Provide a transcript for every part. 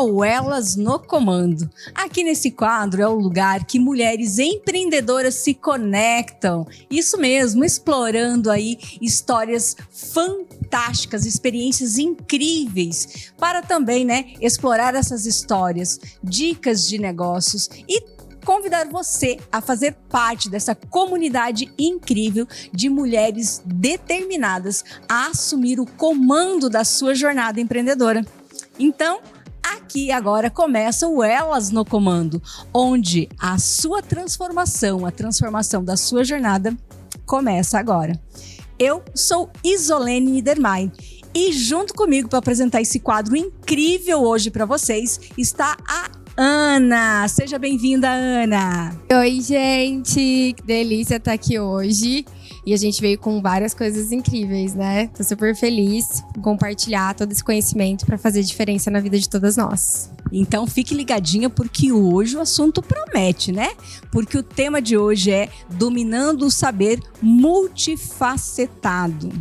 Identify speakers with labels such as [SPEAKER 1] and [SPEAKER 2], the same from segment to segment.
[SPEAKER 1] o Elas no Comando. Aqui nesse quadro é o lugar que mulheres empreendedoras se conectam. Isso mesmo, explorando aí histórias fantásticas, experiências incríveis, para também, explorar essas histórias, dicas de negócios e convidar você a fazer parte dessa comunidade incrível de mulheres determinadas a assumir o comando da sua jornada empreendedora. Então, aqui agora começa o Elas no Comando, onde a sua transformação, a transformação da sua jornada começa agora. Eu sou Isolene Niedermayer e junto comigo para apresentar esse quadro incrível hoje para vocês está a Ana. Seja bem-vinda, Ana.
[SPEAKER 2] Oi, gente. Que delícia estar aqui hoje. E a gente veio com várias coisas incríveis, né? Tô super feliz em compartilhar todo esse conhecimento para fazer diferença na vida de todas nós.
[SPEAKER 1] Então fique ligadinha porque hoje o assunto promete, né? Porque o tema de hoje é Dominando o Saber Multifacetado.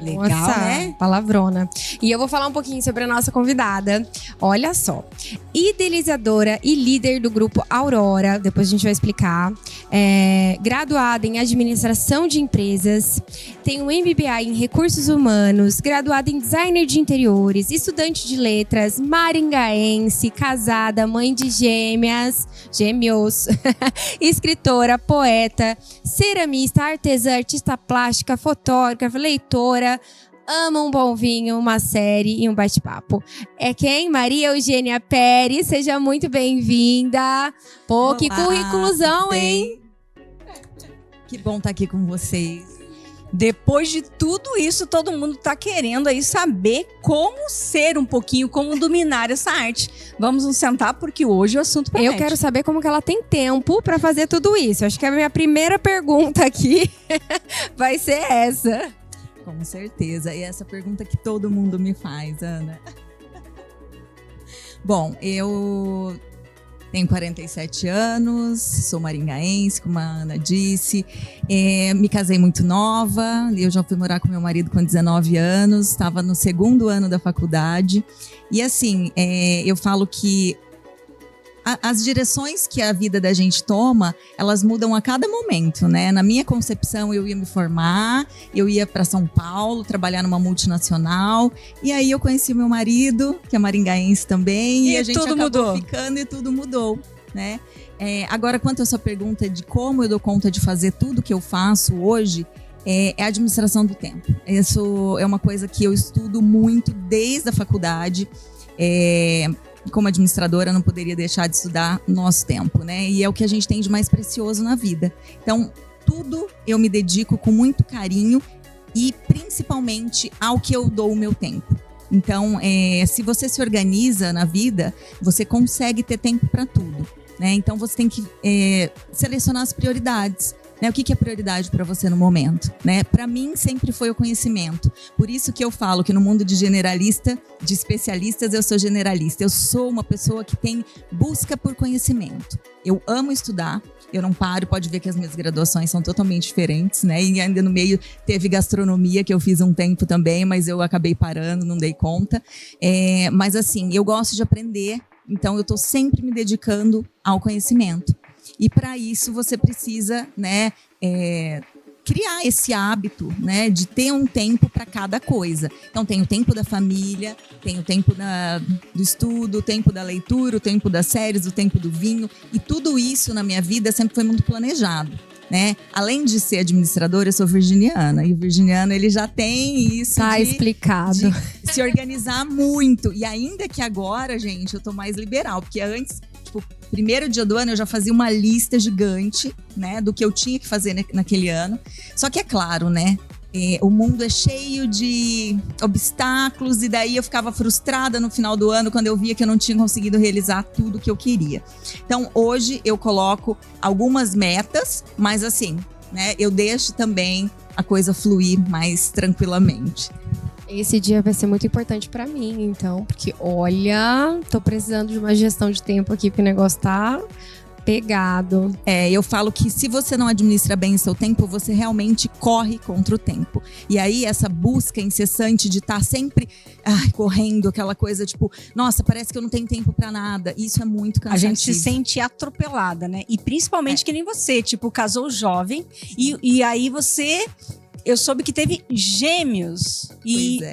[SPEAKER 1] Legal,
[SPEAKER 2] nossa,
[SPEAKER 1] né?
[SPEAKER 2] Palavrona. E eu vou falar um pouquinho sobre a nossa convidada. Olha só. Idealizadora e líder do grupo Aurora. Depois a gente vai explicar. Graduada em administração de empresas. Tem um MBA em recursos humanos. Graduada em designer de interiores. Estudante de letras. Maringaense. Casada. Mãe de gêmeos. Escritora. Poeta. Ceramista. Artesã. Artista plástica. Fotógrafa. Leitora. Ama um bom vinho, uma série e um bate-papo. É quem? Maria Eugênia Pérez. Seja muito bem-vinda. Pô, olá, que curriculozão, hein?
[SPEAKER 3] Que bom estar aqui com vocês.
[SPEAKER 1] Depois de tudo isso, todo mundo tá querendo aí saber como ser um pouquinho, como dominar essa arte. Vamos nos sentar porque hoje o assunto promete.
[SPEAKER 2] Eu quero saber como que ela tem tempo para fazer tudo isso. Acho que a minha primeira pergunta aqui vai ser essa.
[SPEAKER 3] Com certeza. E essa pergunta que todo mundo me faz, Ana. Bom, eu tenho 47 anos, sou maringaense, como a Ana disse. Me casei muito nova, eu já fui morar com meu marido com 19 anos, estava no segundo ano da faculdade. E assim, eu falo que as direções que a vida da gente toma, elas mudam a cada momento, né? Na minha concepção, eu ia me formar, eu ia para São Paulo, trabalhar numa multinacional, e aí eu conheci meu marido, que é maringaense também, e a gente acabou ficando e tudo mudou, né? Agora, quanto à sua pergunta de como eu dou conta de fazer tudo que eu faço hoje, é a administração do tempo. Isso é uma coisa que eu estudo muito desde a faculdade. Como administradora, não poderia deixar de estudar nosso tempo, né? E é o que a gente tem de mais precioso na vida. Então, tudo eu me dedico com muito carinho e principalmente ao que eu dou o meu tempo. Então, se você se organiza na vida, você consegue ter tempo para tudo, né? Então, você tem que selecionar as prioridades. Né, o que é prioridade para você no momento? Né? Para mim, sempre foi o conhecimento. Por isso que eu falo que no mundo de generalista, de especialistas, eu sou generalista. Eu sou uma pessoa que tem busca por conhecimento. Eu amo estudar, eu não paro. Pode ver que as minhas graduações são totalmente diferentes, né? E ainda no meio teve gastronomia, que eu fiz um tempo também, mas eu acabei parando, não dei conta. Mas assim, eu gosto de aprender, então eu estou sempre me dedicando ao conhecimento. E para isso você precisa, né, criar esse hábito, né, de ter um tempo para cada coisa. Então tem o tempo da família, tem o tempo do estudo, o tempo da leitura, o tempo das séries, o tempo do vinho. E tudo isso na minha vida sempre foi muito planejado, né? Além de ser administradora, eu sou virginiana. E o virginiano, ele já tem isso
[SPEAKER 2] explicado.
[SPEAKER 3] De se organizar muito. E ainda que agora, gente, eu tô mais liberal. Porque antes, primeiro dia do ano, eu já fazia uma lista gigante, né, do que eu tinha que fazer naquele ano. Só que é claro, né, o mundo é cheio de obstáculos e daí eu ficava frustrada no final do ano quando eu via que eu não tinha conseguido realizar tudo que eu queria. Então, hoje eu coloco algumas metas, mas assim, né, eu deixo também a coisa fluir mais tranquilamente.
[SPEAKER 2] Esse dia vai ser muito importante pra mim, então, porque olha, tô precisando de uma gestão de tempo aqui, porque o negócio tá Pegado.
[SPEAKER 3] Eu falo que se você não administra bem o seu tempo, você realmente corre contra o tempo. E aí, essa busca incessante de estar sempre correndo, aquela coisa tipo, nossa, parece que eu não tenho tempo pra nada. Isso é muito cansativo.
[SPEAKER 1] A gente se sente atropelada, né? E principalmente que nem você, tipo, casou jovem e aí você... Eu soube que teve gêmeos.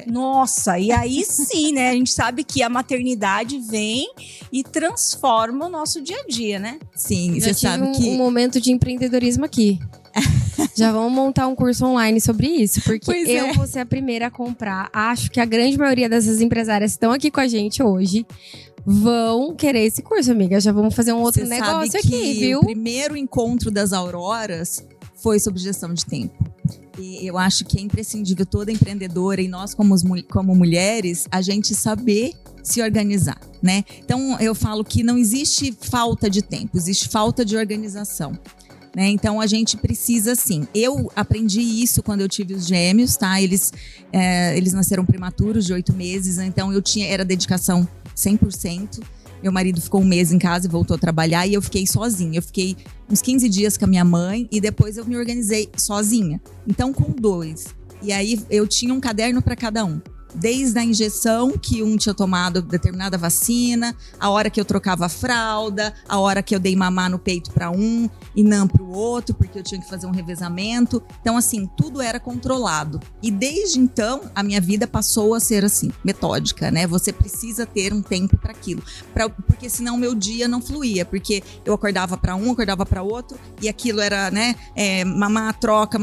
[SPEAKER 1] Nossa, e aí sim, né? A gente sabe que a maternidade vem e transforma o nosso dia a dia, né?
[SPEAKER 3] Sim, você sabe que...
[SPEAKER 2] um momento de empreendedorismo aqui. Já vamos montar um curso online sobre isso, porque eu vou ser a primeira a comprar. Acho que a grande maioria dessas empresárias que estão aqui com a gente hoje vão querer esse curso, amiga. Já vamos fazer um outro negócio aqui, viu?
[SPEAKER 3] O primeiro encontro das Auroras foi sobre gestão de tempo. E eu acho que é imprescindível toda empreendedora e nós como mulheres, a gente saber se organizar, né? Então, eu falo que não existe falta de tempo, existe falta de organização. Né? Então, a gente precisa, sim. Eu aprendi isso quando eu tive os gêmeos, tá? Eles nasceram prematuros, de 8 meses. Então, era dedicação 100%. Meu marido ficou um mês em casa e voltou a trabalhar. E eu fiquei sozinha. Eu fiquei uns 15 dias com a minha mãe. E depois eu me organizei sozinha. Então, com 2. E aí, eu tinha um caderno para cada um. Desde a injeção, que um tinha tomado determinada vacina, a hora que eu trocava a fralda, a hora que eu dei mamar no peito para um e não para o outro, porque eu tinha que fazer um revezamento. Então, assim, tudo era controlado. E desde então, a minha vida passou a ser assim, metódica, né? Você precisa ter um tempo para aquilo. Porque senão meu dia não fluía, porque eu acordava para um, acordava para outro, e aquilo era, né, mamar, troca,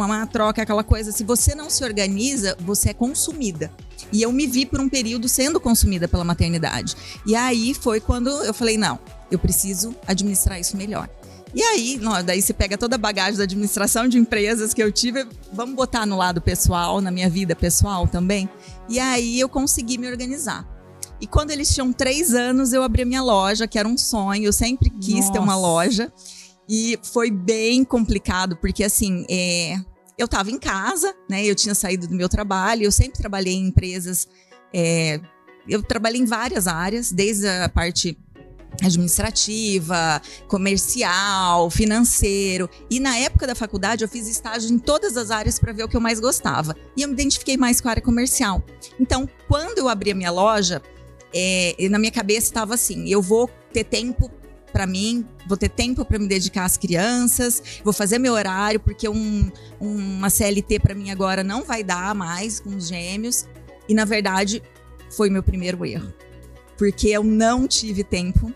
[SPEAKER 3] aquela coisa. Se você não se organiza, você é consumida. E eu me vi por um período sendo consumida pela maternidade. E aí foi quando eu falei, não, eu preciso administrar isso melhor. E aí, daí você pega toda a bagagem da administração de empresas que eu tive, vamos botar no lado pessoal, na minha vida pessoal também. E aí eu consegui me organizar. E quando eles tinham 3 anos, eu abri a minha loja, que era um sonho, eu sempre quis ter uma loja. E foi bem complicado, porque assim... Eu estava em casa, né? Eu tinha saído do meu trabalho. Eu sempre trabalhei em empresas. Eu trabalhei em várias áreas, desde a parte administrativa, comercial, financeiro. E na época da faculdade eu fiz estágio em todas as áreas para ver o que eu mais gostava. E eu me identifiquei mais com a área comercial. Então, quando eu abri a minha loja, na minha cabeça estava assim: eu vou ter tempo para mim, vou ter tempo para me dedicar às crianças, vou fazer meu horário, porque uma CLT para mim agora não vai dar mais com os gêmeos. E, na verdade, foi meu primeiro erro. Porque eu não tive tempo.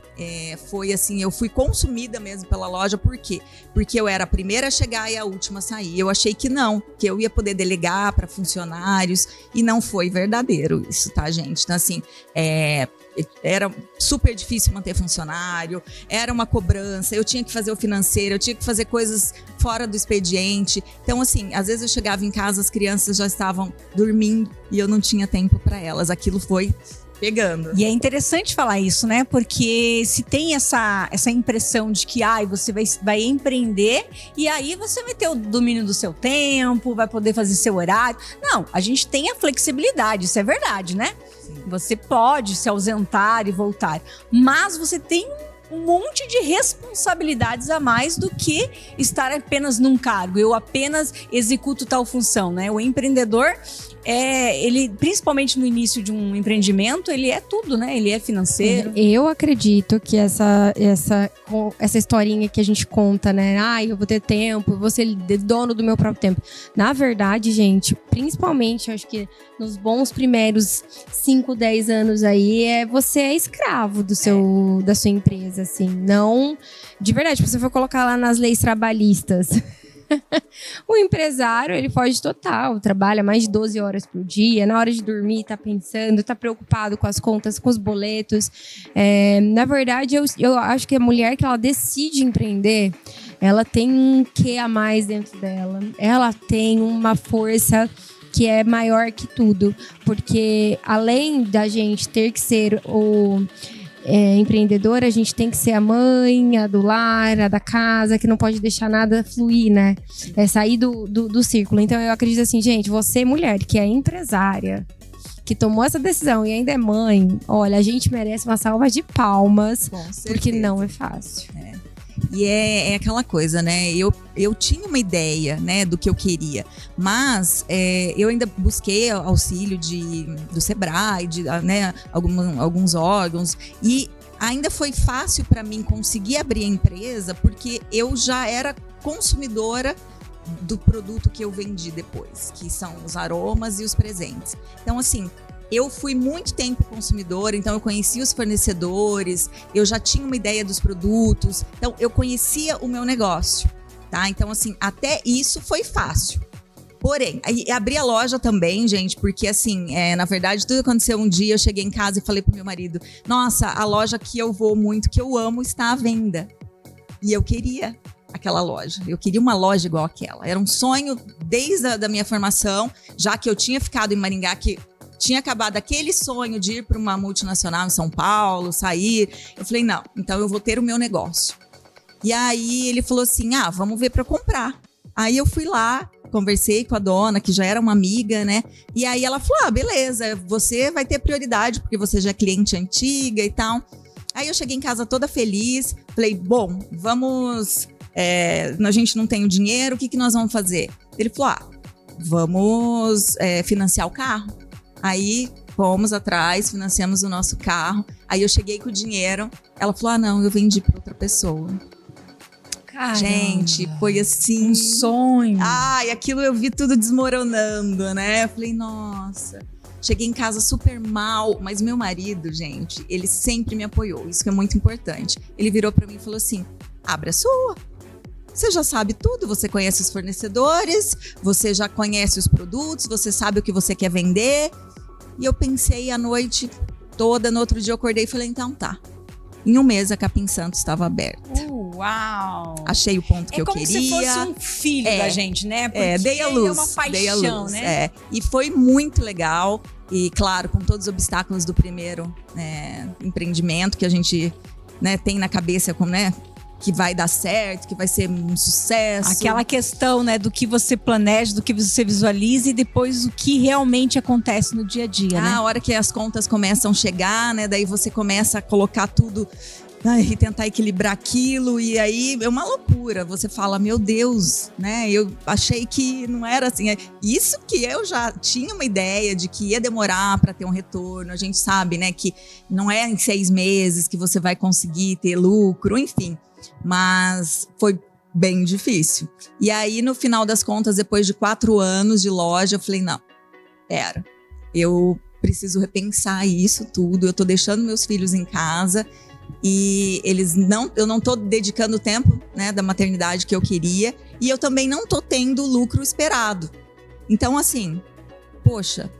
[SPEAKER 3] Foi assim, eu fui consumida mesmo pela loja. Por quê? Porque eu era a primeira a chegar e a última a sair. Eu achei que não, que eu ia poder delegar para funcionários. E não foi verdadeiro isso, tá, gente? Então, assim, era super difícil manter funcionário, era uma cobrança, eu tinha que fazer o financeiro, eu tinha que fazer coisas fora do expediente. Então, assim, às vezes eu chegava em casa, as crianças já estavam dormindo e eu não tinha tempo para elas. Aquilo foi pegando.
[SPEAKER 1] E é interessante falar isso, né? Porque se tem essa impressão de que você vai empreender e aí você vai ter o domínio do seu tempo, vai poder fazer seu horário. Não, a gente tem a flexibilidade, isso é verdade, né? Sim. Você pode se ausentar e voltar, mas você tem um monte de responsabilidades a mais do que estar apenas num cargo. Eu apenas executo tal função, né? O empreendedor, ele, principalmente no início de um empreendimento, ele é tudo, né? Ele é financeiro.
[SPEAKER 2] Eu acredito que essa historinha que a gente conta, né? Eu vou ter tempo, eu vou ser dono do meu próprio tempo. Na verdade, gente, principalmente, eu acho que nos bons primeiros 5, 10 anos aí, você é escravo da sua empresa, assim. Não, de verdade, se você for colocar lá nas leis trabalhistas... O empresário, ele foge total, trabalha mais de 12 horas por dia, na hora de dormir tá pensando, tá preocupado com as contas, com os boletos. Na verdade, eu acho que a mulher que ela decide empreender, ela tem um quê a mais dentro dela. Ela tem uma força que é maior que tudo, porque além da gente ter que ser empreendedora, a gente tem que ser a mãe, a do lar, a da casa, que não pode deixar nada fluir, né? Sair do círculo. Então eu acredito assim, gente, você mulher que é empresária, que tomou essa decisão e ainda é mãe, olha, a gente merece uma salva de palmas, porque não é fácil.
[SPEAKER 3] E é aquela coisa, né? Eu tinha uma ideia, né, do que eu queria, mas eu ainda busquei auxílio do Sebrae, né, alguns órgãos, e ainda foi fácil para mim conseguir abrir a empresa, porque eu já era consumidora do produto que eu vendi depois, que são os aromas e os presentes. Então, assim, eu fui muito tempo consumidora, então eu conhecia os fornecedores, eu já tinha uma ideia dos produtos, então eu conhecia o meu negócio, tá? Então, assim, até isso foi fácil. Porém, abri a loja também, gente, porque assim, na verdade, tudo aconteceu um dia, eu cheguei em casa e falei pro meu marido, nossa, a loja que eu vou muito, que eu amo, está à venda. E eu queria aquela loja, eu queria uma loja igual aquela. Era um sonho desde a minha formação, já que eu tinha ficado em Maringá, que tinha acabado aquele sonho de ir para uma multinacional em São Paulo, sair. Eu falei, não, então eu vou ter o meu negócio. E aí ele falou assim, vamos ver para comprar. Aí eu fui lá, conversei com a dona, que já era uma amiga, né? E aí ela falou, beleza, você vai ter prioridade, porque você já é cliente antiga e tal. Aí eu cheguei em casa toda feliz, falei, bom, vamos... a gente não tem o dinheiro, o que nós vamos fazer? Ele falou, vamos financiar o carro. Aí fomos atrás, financiamos o nosso carro. Aí eu cheguei com o dinheiro. Ela falou, não, eu vendi para outra pessoa.
[SPEAKER 1] Caramba.
[SPEAKER 3] Gente, foi assim...
[SPEAKER 1] Um sonho.
[SPEAKER 3] E aquilo eu vi tudo desmoronando, né? Eu falei, nossa... Cheguei em casa super mal, mas meu marido, gente, ele sempre me apoiou. Isso que é muito importante. Ele virou para mim e falou assim, abre a sua. Você já sabe tudo, você conhece os fornecedores, você já conhece os produtos, você sabe o que você quer vender. E eu pensei a noite toda, no outro dia eu acordei e falei, então tá. Em um mês a Capim Santos estava aberta.
[SPEAKER 1] Uau!
[SPEAKER 3] Achei o ponto que eu queria.
[SPEAKER 1] É como se fosse um filho da gente, né? Porque
[SPEAKER 3] dei a luz,
[SPEAKER 1] é uma paixão, né?
[SPEAKER 3] E foi muito legal. E claro, com todos os obstáculos do primeiro empreendimento que a gente tem na cabeça, como, né? Que vai dar certo, que vai ser um sucesso.
[SPEAKER 1] Aquela questão, né, do que você planeja, do que você visualiza e depois o que realmente acontece no dia a dia, né?
[SPEAKER 3] A hora que as contas começam a chegar, né, daí você começa a colocar tudo e tentar equilibrar aquilo, e aí é uma loucura. Você fala, meu Deus, né, eu achei que não era assim. Isso que eu já tinha uma ideia de que ia demorar para ter um retorno. A gente sabe, né, que não é em 6 meses que você vai conseguir ter lucro, enfim. Mas foi bem difícil. E aí, no final das contas, depois de 4 anos de loja, eu falei, não, eu preciso repensar isso tudo. Eu tô deixando meus filhos em casa e eu não tô dedicando o tempo, né, da maternidade que eu queria, e eu também não tô tendo o lucro esperado. Então, assim, poxa,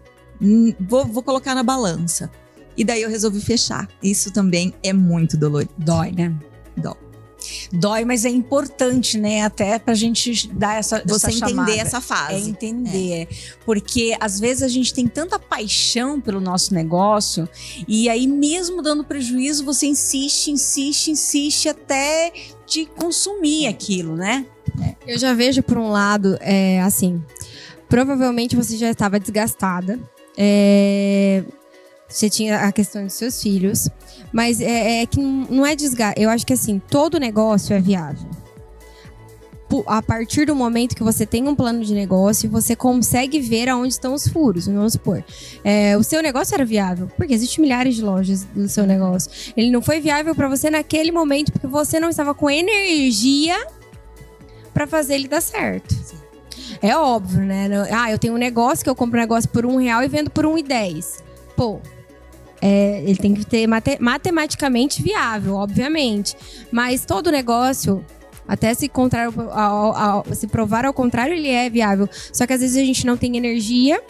[SPEAKER 3] vou colocar na balança. E daí eu resolvi fechar. Isso também é muito dolorido.
[SPEAKER 1] Dói, né? Dói, mas é importante, né? Até pra gente dar essa chamada.
[SPEAKER 3] Entender essa fase.
[SPEAKER 1] Entender. Porque às vezes a gente tem tanta paixão pelo nosso negócio e aí mesmo dando prejuízo, você insiste até de consumir aquilo, né?
[SPEAKER 2] Eu já vejo por um lado, assim, provavelmente você já estava desgastada. Você tinha a questão dos seus filhos, mas que não é desgaste. Eu acho que assim, todo negócio é viável. A partir do momento que você tem um plano de negócio, você consegue ver aonde estão os furos. Vamos supor, o seu negócio era viável, porque existem milhares de lojas do seu negócio. Ele não foi viável para você naquele momento, porque você não estava com energia para fazer ele dar certo. Sim. É óbvio, né? Eu tenho um negócio que eu compro um negócio por R$1 e vendo por R$1,10. Pô, ele tem que ter matematicamente viável, obviamente. Mas todo negócio, até se provar ao contrário, ele é viável. Só que às vezes a gente não tem energia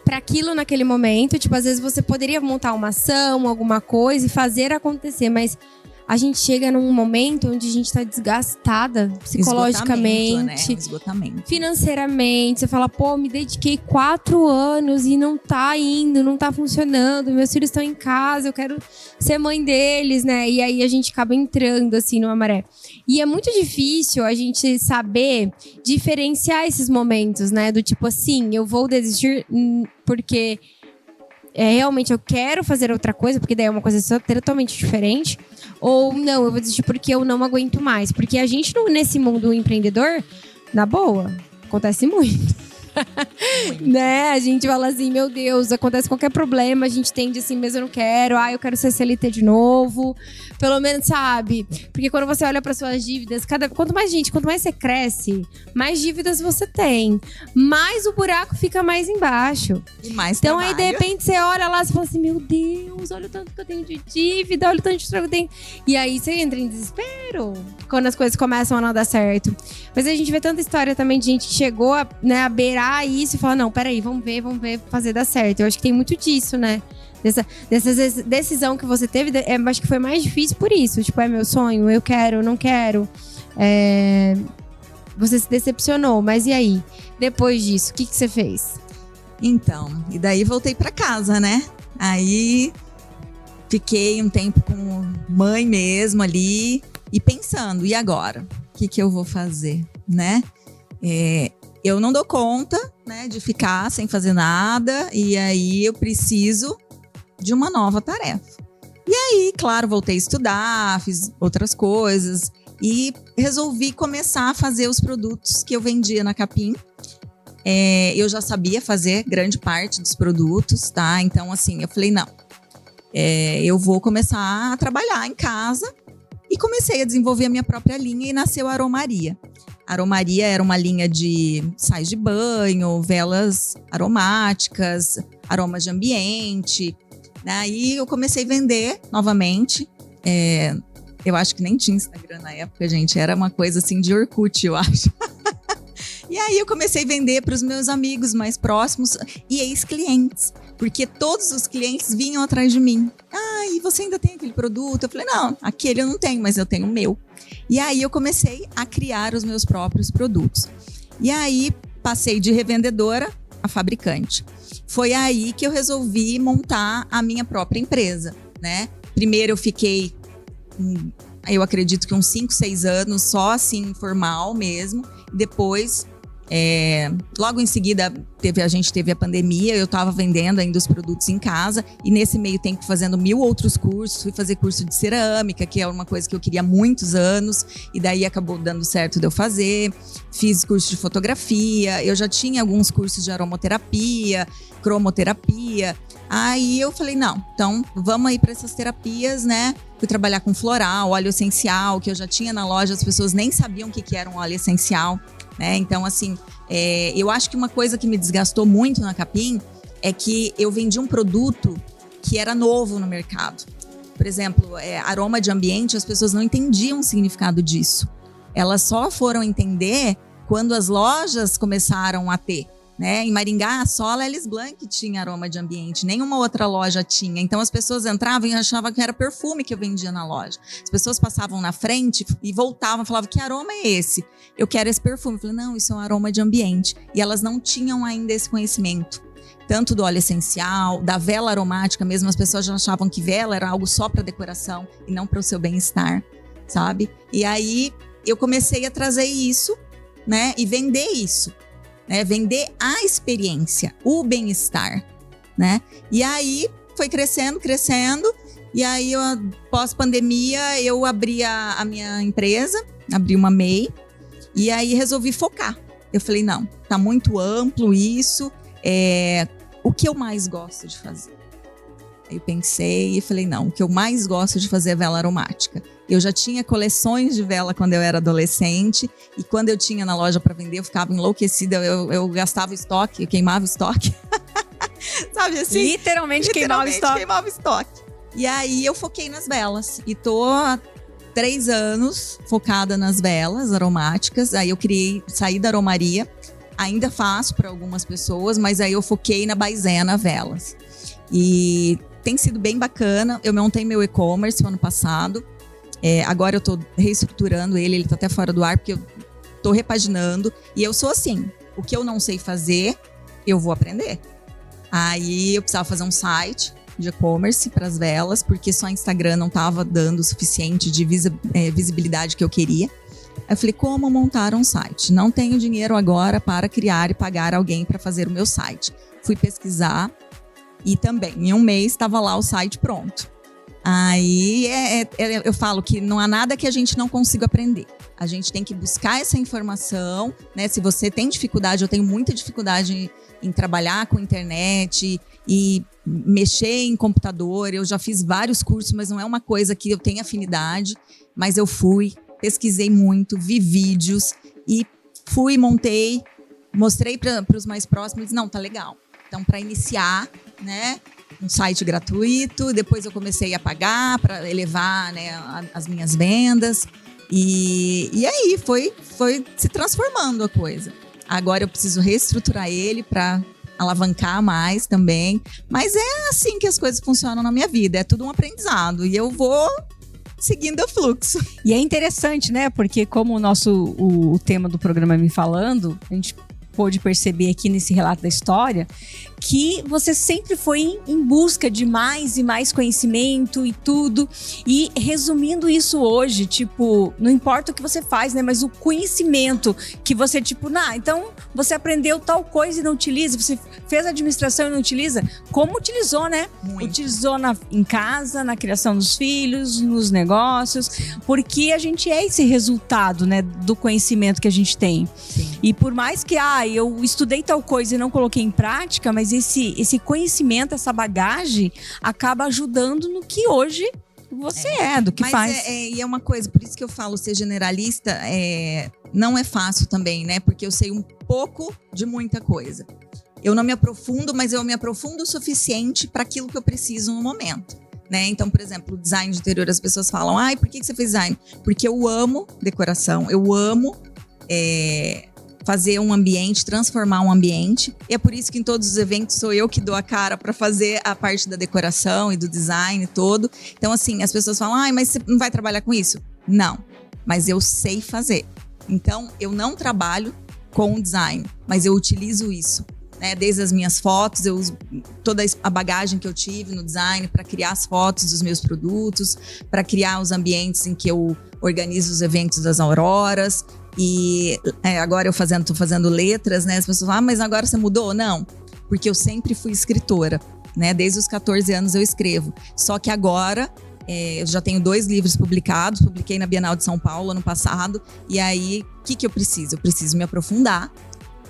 [SPEAKER 2] para aquilo naquele momento. Tipo, às vezes você poderia montar uma ação, alguma coisa e fazer acontecer, mas a gente chega num momento onde a gente tá desgastada psicologicamente,
[SPEAKER 3] Esgotamento.
[SPEAKER 2] Financeiramente. Você fala, me dediquei 4 anos e não tá indo, não tá funcionando. Meus filhos estão em casa, eu quero ser mãe deles, né? E aí a gente acaba entrando assim numa maré. E é muito difícil a gente saber diferenciar esses momentos, né? Do tipo assim, eu vou desistir porque realmente eu quero fazer outra coisa, porque daí é uma coisa totalmente diferente, ou não, eu vou desistir porque eu não aguento mais. Porque a gente, nesse mundo empreendedor, na boa, acontece muito. Né? A gente fala assim, meu Deus, acontece qualquer problema, a gente tende assim, mas eu não quero, eu quero ser CLT de novo. Pelo menos, sabe? Porque quando você olha para suas dívidas, quanto mais você cresce, mais dívidas você tem. Mais o buraco fica mais embaixo.
[SPEAKER 3] E mais
[SPEAKER 2] então
[SPEAKER 3] trabalho.
[SPEAKER 2] aí, de repente, você olha lá e fala assim, meu Deus, olha o tanto que eu tenho de dívida, olha o tanto de troco que eu tenho. E aí você entra em desespero quando as coisas começam a não dar certo. Mas a gente vê tanta história também de gente que chegou a beirar isso e falar, não, peraí, vamos ver, fazer dar certo. Eu acho que tem muito disso, né? Dessa decisão que você teve, acho que foi mais difícil por isso. Tipo, é meu sonho, eu quero, não quero. Você se decepcionou, mas e aí? Depois disso, o que você fez?
[SPEAKER 3] Então, e daí voltei pra casa, né? Aí fiquei um tempo com mãe mesmo ali e pensando, e agora? O que eu vou fazer, né? Eu não dou conta, né, de ficar sem fazer nada, e aí eu preciso de uma nova tarefa. E aí, claro, voltei a estudar, fiz outras coisas e resolvi começar a fazer os produtos que eu vendia na Capim. Eu já sabia fazer grande parte dos produtos, tá? Então, assim, eu falei, não, eu vou começar a trabalhar em casa e comecei a desenvolver a minha própria linha e nasceu a Aromaria. A Aromaria era uma linha de sais de banho, velas aromáticas, aromas de ambiente. Aí eu comecei a vender novamente. Eu acho que nem tinha Instagram na época, gente. Era uma coisa assim de Orkut, eu acho. E aí eu comecei a vender para os meus amigos mais próximos e ex-clientes. Porque todos os clientes vinham atrás de mim. E você ainda tem aquele produto? Eu falei, não, aquele eu não tenho, mas eu tenho o meu. E aí eu comecei a criar os meus próprios produtos. E aí passei de revendedora a fabricante. Foi aí que eu resolvi montar a minha própria empresa, né? Primeiro eu fiquei, eu acredito que uns 5, 6 anos só assim, informal mesmo. Depois, logo em seguida, a gente teve a pandemia, eu estava vendendo ainda os produtos em casa e nesse meio tempo fazendo 1000 outros cursos, fui fazer curso de cerâmica, que é uma coisa que eu queria há muitos anos e daí acabou dando certo de eu fazer. Fiz curso de fotografia, eu já tinha alguns cursos de aromaterapia, cromoterapia. Aí eu falei, não, então vamos aí para essas terapias, né? Fui trabalhar com floral, óleo essencial, que eu já tinha na loja, as pessoas nem sabiam o que era um óleo essencial. Né? Então, assim, eu acho que uma coisa que me desgastou muito na Capim é que eu vendi um produto que era novo no mercado. Por exemplo, aroma de ambiente, as pessoas não entendiam o significado disso. Elas só foram entender quando as lojas começaram a ter. Né? Em Maringá, só a Lelis Blanc tinha aroma de ambiente, nenhuma outra loja tinha. Então as pessoas entravam e achavam que era perfume que eu vendia na loja. As pessoas passavam na frente e voltavam, falavam, que aroma é esse? Eu quero esse perfume. Eu falei, não, isso é um aroma de ambiente. E elas não tinham ainda esse conhecimento. Tanto do óleo essencial, da vela aromática mesmo. As pessoas já achavam que vela era algo só para decoração e não para o seu bem-estar, sabe? E aí eu comecei a trazer isso, né? E vender isso. Né, vender a experiência, o bem-estar, né? E aí foi crescendo, e aí pós-pandemia eu abri a minha empresa, abri uma MEI, e aí resolvi focar. Eu falei, não, tá muito amplo isso, o que eu mais gosto de fazer? Aí eu pensei e falei, não, o que eu mais gosto de fazer é vela aromática. Eu já tinha coleções de vela quando eu era adolescente e quando eu tinha na loja para vender eu ficava enlouquecida, eu gastava estoque, eu queimava estoque. Sabe assim?
[SPEAKER 1] Literalmente queimava
[SPEAKER 3] estoque. E aí eu foquei nas velas e tô há 3 anos focada nas velas aromáticas. Aí eu saí da aromaria, ainda faço para algumas pessoas, mas aí eu foquei na Baizena Velas. E tem sido bem bacana. Eu montei meu e-commerce no ano passado. Agora eu tô reestruturando ele tá até fora do ar, porque eu tô repaginando. E eu sou assim, o que eu não sei fazer, eu vou aprender. Aí eu precisava fazer um site de e-commerce para as velas, porque só Instagram não tava dando o suficiente de visibilidade que eu queria. Aí eu falei, como montar um site? Não tenho dinheiro agora para criar e pagar alguém para fazer o meu site. Fui pesquisar E também, em um mês, estava lá o site pronto. Aí eu falo que não há nada que a gente não consiga aprender. A gente tem que buscar essa informação, né? Se você tem dificuldade, eu tenho muita dificuldade em trabalhar com internet e mexer em computador. Eu já fiz vários cursos, mas não é uma coisa que eu tenho afinidade. Mas eu fui, pesquisei muito, vi vídeos e fui, montei, mostrei para os mais próximos. Eles, não, tá legal. Então, para iniciar, né? Um site gratuito, depois eu comecei a pagar para elevar, né, as minhas vendas. E aí foi se transformando a coisa. Agora eu preciso reestruturar ele para alavancar mais também. Mas é assim que as coisas funcionam na minha vida. É tudo um aprendizado. E eu vou seguindo o fluxo.
[SPEAKER 1] E é interessante, né? Porque como o tema do programa Me Falando, a gente pôde perceber aqui nesse relato da história, que você sempre foi em busca de mais e mais conhecimento e tudo. E resumindo isso hoje, tipo, não importa o que você faz, né? Mas o conhecimento que você, tipo, então você aprendeu tal coisa e não utiliza, você fez administração e não utiliza, como utilizou, né?
[SPEAKER 3] Muito.
[SPEAKER 1] Utilizou em casa, na criação dos filhos, nos negócios, porque a gente é esse resultado, né? Do conhecimento que a gente tem.
[SPEAKER 3] Sim.
[SPEAKER 1] E por mais que, eu estudei tal coisa e não coloquei em prática, mas esse conhecimento, essa bagagem, acaba ajudando no que hoje você do que
[SPEAKER 3] mas
[SPEAKER 1] faz.
[SPEAKER 3] E é uma coisa, por isso que eu falo, ser generalista não é fácil também, né? Porque eu sei um pouco de muita coisa. Eu não me aprofundo, mas eu me aprofundo o suficiente para aquilo que eu preciso no momento. Né? Então, por exemplo, design de interior, as pessoas falam, por que você fez design? Porque eu amo decoração, eu amo fazer um ambiente, transformar um ambiente. E é por isso que em todos os eventos sou eu que dou a cara para fazer a parte da decoração e do design todo. Então, assim, as pessoas falam, mas você não vai trabalhar com isso? Não, mas eu sei fazer. Então, eu não trabalho com design, mas eu utilizo isso. Né? Desde as minhas fotos, eu uso toda a bagagem que eu tive no design para criar as fotos dos meus produtos, para criar os ambientes em que eu organizo os eventos das Auroras. E agora eu tô fazendo letras, né? As pessoas falam, mas agora você mudou? Não, porque eu sempre fui escritora, né? Desde os 14 anos eu escrevo. Só que agora eu já tenho 2 livros publicados, publiquei na Bienal de São Paulo ano passado. E aí, o que eu preciso? Eu preciso me aprofundar,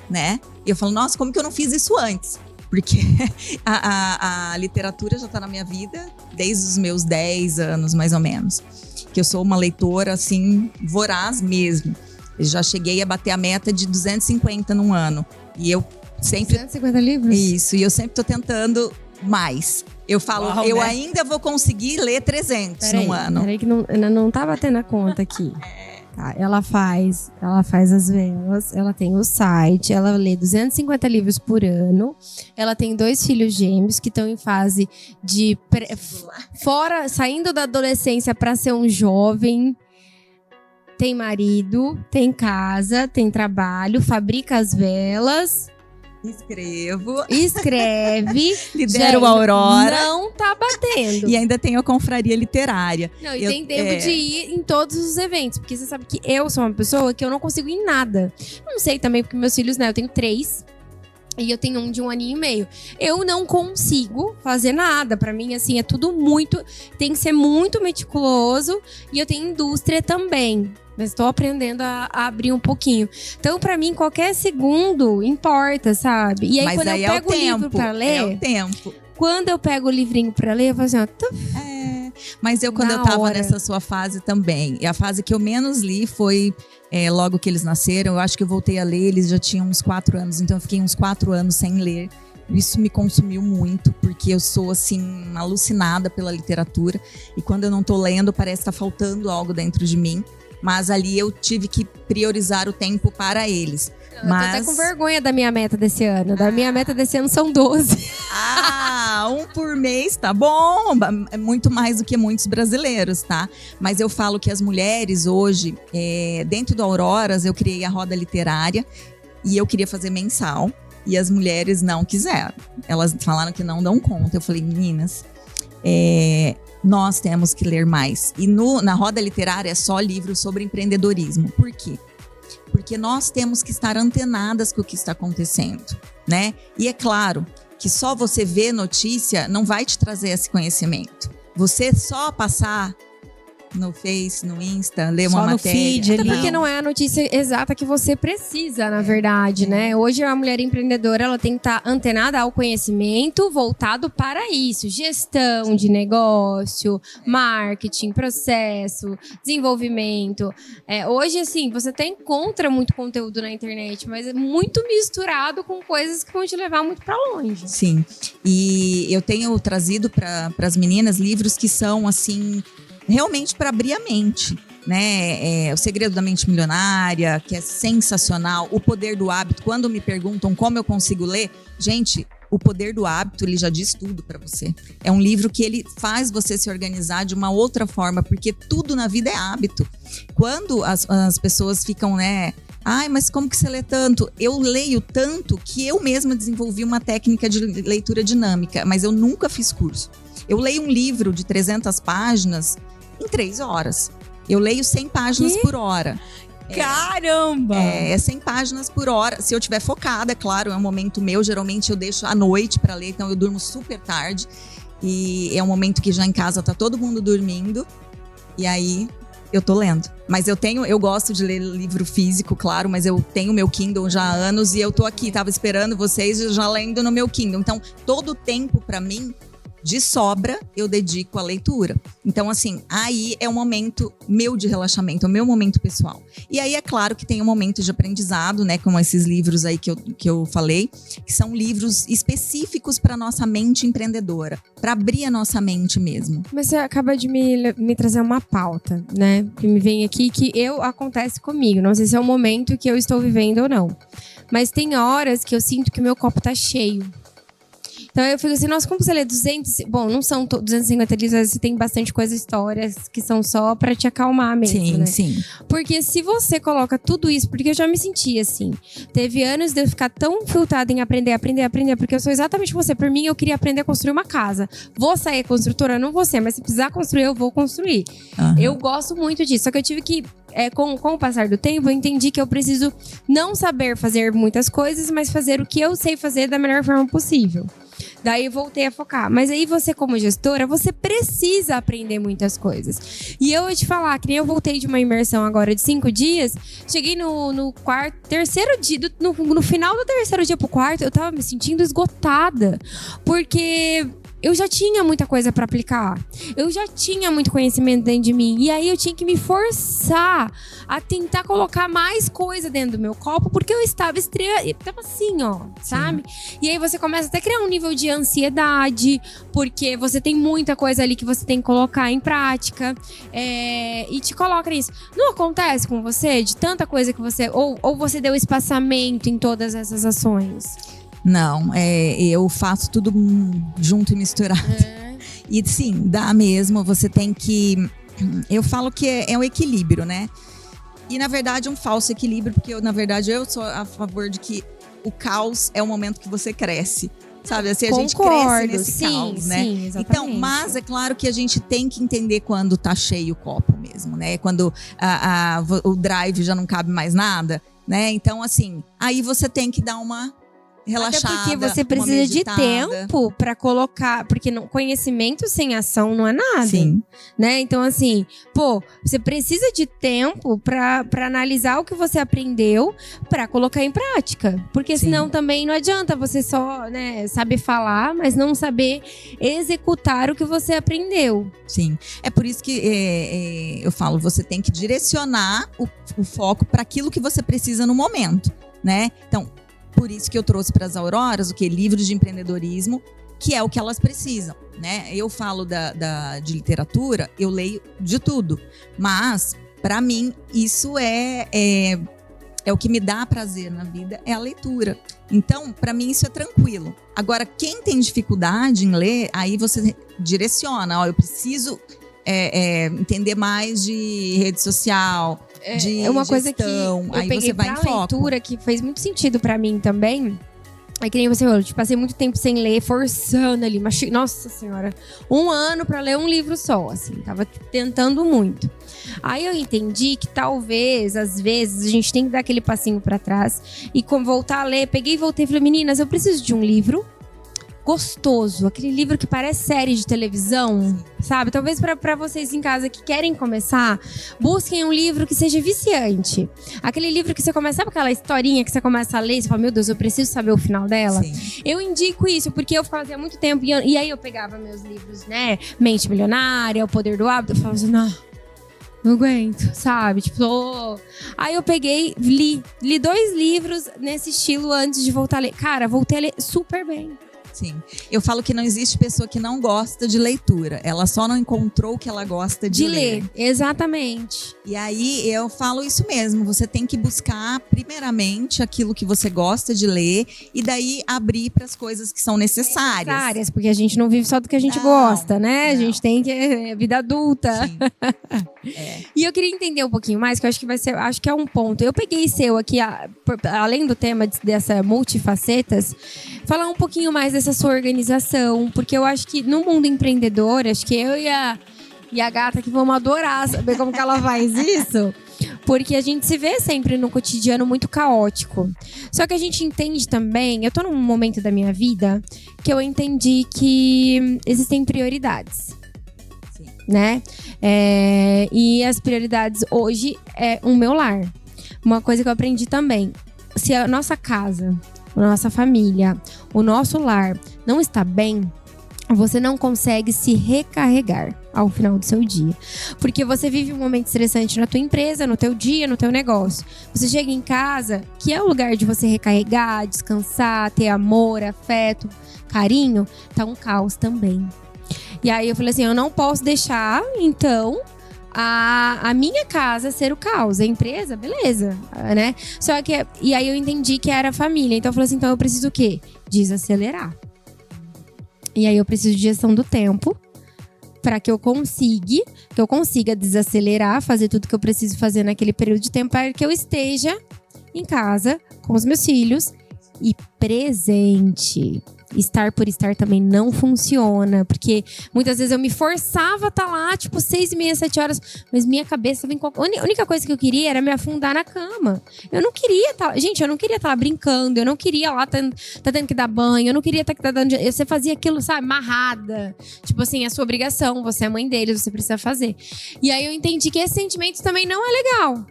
[SPEAKER 3] né? E eu falo, nossa, como que eu não fiz isso antes? Porque a literatura já tá na minha vida desde os meus 10 anos, mais ou menos. Que eu sou uma leitora, assim, voraz mesmo. Eu já cheguei a bater a meta de 250 num ano. E eu sempre...
[SPEAKER 2] 250 livros?
[SPEAKER 3] Isso, e eu sempre tô tentando mais. Eu falo, eu ainda vou conseguir ler 300 num ano.
[SPEAKER 2] Peraí que não tá batendo a conta aqui. Tá, ela faz as velas, ela tem o site, ela lê 250 livros por ano. Ela tem 2 filhos gêmeos que estão em fase de... saindo da adolescência para ser um jovem... Tem marido, tem casa, tem trabalho, fabrica as velas. Escreve.
[SPEAKER 3] Lidera o Aurora.
[SPEAKER 2] Não tá batendo.
[SPEAKER 3] E ainda tem a confraria literária.
[SPEAKER 2] Não, e tem tempo de ir em todos os eventos. Porque você sabe que eu sou uma pessoa que eu não consigo ir em nada. Não sei também porque meus filhos, né? Eu tenho 3. E eu tenho um de 1 aninho e meio. Eu não consigo fazer nada. Pra mim, assim, é tudo muito... Tem que ser muito meticuloso. E eu tenho indústria também. Mas estou aprendendo a abrir um pouquinho. Então, pra mim, qualquer segundo importa, sabe? E aí, quando eu pego o livro pra ler...
[SPEAKER 3] É o tempo.
[SPEAKER 2] Quando eu pego o livrinho pra ler, eu falo assim,
[SPEAKER 3] Mas quando eu tava nessa sua fase também. E a fase que eu menos li foi logo que eles nasceram. Eu acho que eu voltei a ler, eles já tinham uns 4 anos. Então eu fiquei uns 4 anos sem ler. Isso me consumiu muito, porque eu sou, assim, alucinada pela literatura. E quando eu não tô lendo, parece que tá faltando algo dentro de mim. Mas ali eu tive que priorizar o tempo para eles.
[SPEAKER 2] Eu tô até com vergonha da minha meta desse ano. Da minha meta desse ano são 12.
[SPEAKER 3] 1 por mês, tá bom. É muito mais do que muitos brasileiros, tá? Mas eu falo que as mulheres hoje, dentro do Auroras, eu criei a roda literária e eu queria fazer mensal. E as mulheres não quiseram. Elas falaram que não dão conta. Eu falei, meninas, nós temos que ler mais. E na roda literária é só livro sobre empreendedorismo. Por quê? Porque nós temos que estar antenadas com o que está acontecendo, né? E é claro, que só você ver notícia não vai te trazer esse conhecimento. Você só passar no Face, no Insta, ler uma
[SPEAKER 1] Só no
[SPEAKER 3] matéria.
[SPEAKER 1] feed ali.
[SPEAKER 2] Até porque não é a notícia exata que você precisa, na verdade, né? Hoje a mulher empreendedora, ela tem que estar antenada ao conhecimento voltado para isso. Gestão de negócio, marketing, processo, desenvolvimento. Hoje, assim, você até encontra muito conteúdo na internet, mas é muito misturado com coisas que vão te levar muito para longe.
[SPEAKER 3] Sim. E eu tenho trazido para as meninas livros que são, assim, realmente para abrir a mente, né? O Segredo da Mente Milionária, que é sensacional. O Poder do Hábito. Quando me perguntam como eu consigo ler, gente, O Poder do Hábito, ele já diz tudo para você. É um livro que ele faz você se organizar de uma outra forma, porque tudo na vida é hábito. Quando as pessoas ficam, né? Ai, mas como que você lê tanto? Eu leio tanto que eu mesma desenvolvi uma técnica de leitura dinâmica, mas eu nunca fiz curso. Eu leio um livro de 300 páginas em 3 horas. Eu leio 100 páginas por hora.
[SPEAKER 1] Caramba!
[SPEAKER 3] É 100 páginas por hora. Se eu estiver focada, claro, é um momento meu. Geralmente eu deixo à noite para ler, então eu durmo super tarde. E é um momento que já em casa tá todo mundo dormindo. E aí eu tô lendo. Mas eu gosto de ler livro físico, claro, mas eu tenho meu Kindle já há anos e eu tô aqui, tava esperando vocês já lendo no meu Kindle. Então, todo o tempo para mim, de sobra, eu dedico à leitura. Então, assim, aí é um momento meu de relaxamento, é o meu momento pessoal. E aí, é claro que tem um momento de aprendizado, né? Como esses livros aí que eu falei, que são livros específicos para nossa mente empreendedora, para abrir a nossa mente mesmo.
[SPEAKER 2] Mas você acaba de me trazer uma pauta, né? Que me vem aqui, que acontece comigo. Não sei se é o momento que eu estou vivendo ou não. Mas tem horas que eu sinto que o meu copo tá cheio. Então eu fico assim, nossa, como você lê 200... Bom, não são 250 livros, às vezes tem bastante coisa, histórias que são só pra te acalmar mesmo,
[SPEAKER 3] sim,
[SPEAKER 2] né?
[SPEAKER 3] Sim.
[SPEAKER 2] Porque se você coloca tudo isso, porque eu já me senti assim. Teve anos de eu ficar tão filtrada em aprender, porque eu sou exatamente você. Por mim, eu queria aprender a construir uma casa. Vou sair construtora? Não vou ser, mas se precisar construir, eu vou construir.
[SPEAKER 3] Uhum.
[SPEAKER 2] Eu gosto muito disso, só que eu tive que... Com o passar do tempo, eu entendi que eu preciso não saber fazer muitas coisas, mas fazer o que eu sei fazer da melhor forma possível. Daí eu voltei a focar. Mas aí você, como gestora, você precisa aprender muitas coisas. E eu vou te falar, que nem eu voltei de uma imersão agora de 5 dias, cheguei no terceiro dia, no final do terceiro dia pro quarto, eu tava me sentindo esgotada. Porque eu já tinha muita coisa pra aplicar. Eu já tinha muito conhecimento dentro de mim. E aí eu tinha que me forçar a tentar colocar mais coisa dentro do meu copo, porque eu estava tava assim, ó, sabe? Sim. E aí você começa até a criar um nível de ansiedade, porque você tem muita coisa ali que você tem que colocar em prática. E te coloca nisso. Não acontece com você de tanta coisa que você... Ou você deu espaçamento em todas essas ações?
[SPEAKER 3] Não, eu faço tudo junto e misturado. E sim, dá mesmo, você tem que... Eu falo que é um equilíbrio, né? E na verdade é um falso equilíbrio, porque na verdade eu sou a favor de que o caos é o momento que você cresce. Sabe, assim, a gente cresce nesse caos, né?
[SPEAKER 2] Sim, exatamente.
[SPEAKER 3] Então, mas é claro que a gente tem que entender quando tá cheio o copo mesmo, né? Quando o drive já não cabe mais nada, né? Então, assim, aí você tem que dar uma relaxada.
[SPEAKER 2] Até porque você precisa de tempo pra colocar, porque conhecimento sem ação não é nada.
[SPEAKER 3] Sim.
[SPEAKER 2] Né? Então, assim, você precisa de tempo pra analisar o que você aprendeu pra colocar em prática. Porque senão também não adianta você só, né, saber falar, mas não saber executar o que você aprendeu.
[SPEAKER 3] Sim. É por isso que eu falo, você tem que direcionar o foco para aquilo que você precisa no momento, né? Então, por isso que eu trouxe para as Auroras livros de empreendedorismo, que é o que elas precisam, né? Eu falo de literatura, eu leio de tudo, mas para mim isso é o que me dá prazer na vida, é a leitura. Então, para mim isso é tranquilo. Agora, quem tem dificuldade em ler, aí você direciona, eu preciso entender mais de rede social, de
[SPEAKER 2] uma
[SPEAKER 3] gestão,
[SPEAKER 2] coisa que eu
[SPEAKER 3] aí
[SPEAKER 2] peguei
[SPEAKER 3] você vai em foco.
[SPEAKER 2] leitura que fez muito sentido pra mim também. É que nem você falou, passei muito tempo sem ler, forçando ali, mas nossa senhora, 1 ano pra ler um livro só, assim, tava tentando muito. Aí eu entendi que talvez, às vezes, a gente tem que dar aquele passinho pra trás e voltar a ler. Peguei e voltei e falei, meninas, eu preciso de um livro gostoso, aquele livro que parece série de televisão, sabe? Talvez pra vocês em casa que querem começar, busquem um livro que seja viciante. Aquele livro que você começa, sabe aquela historinha que você começa a ler e você fala, meu Deus, eu preciso saber o final dela?
[SPEAKER 3] Sim.
[SPEAKER 2] Eu indico isso, porque eu fazia muito tempo, e aí eu pegava meus livros, né? Mente Milionária, O Poder do Hábito, eu falava assim, não aguento, sabe? Tipo, aí eu peguei, li 2 livros nesse estilo antes de voltar a ler. Cara, voltei a ler super bem.
[SPEAKER 3] Sim. Eu falo que não existe pessoa que não gosta de leitura. Ela só não encontrou o que ela gosta de ler.
[SPEAKER 2] Exatamente.
[SPEAKER 3] E aí eu falo isso mesmo. Você tem que buscar primeiramente aquilo que você gosta de ler e daí abrir para as coisas que são necessárias.
[SPEAKER 2] Porque a gente não vive só do que a gente gosta, né? A gente tem que vida adulta.
[SPEAKER 3] Sim.
[SPEAKER 2] E eu queria entender um pouquinho mais, que eu acho que é um ponto. Eu peguei seu aqui, além do tema dessa multifacetas, falar um pouquinho mais dessa sua organização, porque eu acho que no mundo empreendedor, acho que eu e a gata que vamos adorar saber como que ela faz isso, porque a gente se vê sempre no cotidiano muito caótico. Só que a gente entende também, eu tô num momento da minha vida que eu entendi que existem prioridades. Né? E as prioridades hoje é o meu lar. Uma coisa que eu aprendi também, se a nossa casa, a nossa família, o nosso lar não está bem, você não consegue se recarregar ao final do seu dia. Porque você vive um momento estressante na tua empresa, no teu dia, no teu negócio. Você chega em casa, que é o lugar de você recarregar, descansar, ter amor, afeto, carinho, tá um caos também. E aí eu falei assim, eu não posso deixar, então, a minha casa ser o caos. A empresa, beleza, né? Só que, e aí eu entendi que era a família. Então eu falei assim, então eu preciso o quê? Desacelerar. E aí eu preciso de gestão do tempo para que eu consiga desacelerar, fazer tudo que eu preciso fazer naquele período de tempo para que eu esteja em casa com os meus filhos e presente. Estar por estar também não funciona, porque muitas vezes eu me forçava a estar lá, tipo, 6h30, 7 horas, mas minha cabeça vem com... A única coisa que eu queria era me afundar na cama. Eu não queria estar... Gente, eu não queria estar lá brincando, eu não queria lá tá tendo que dar banho, eu não queria estar dando... Você fazia aquilo, sabe, amarrada. Tipo assim, é sua obrigação, você é mãe deles, você precisa fazer. E aí eu entendi que esse sentimento também não é legal.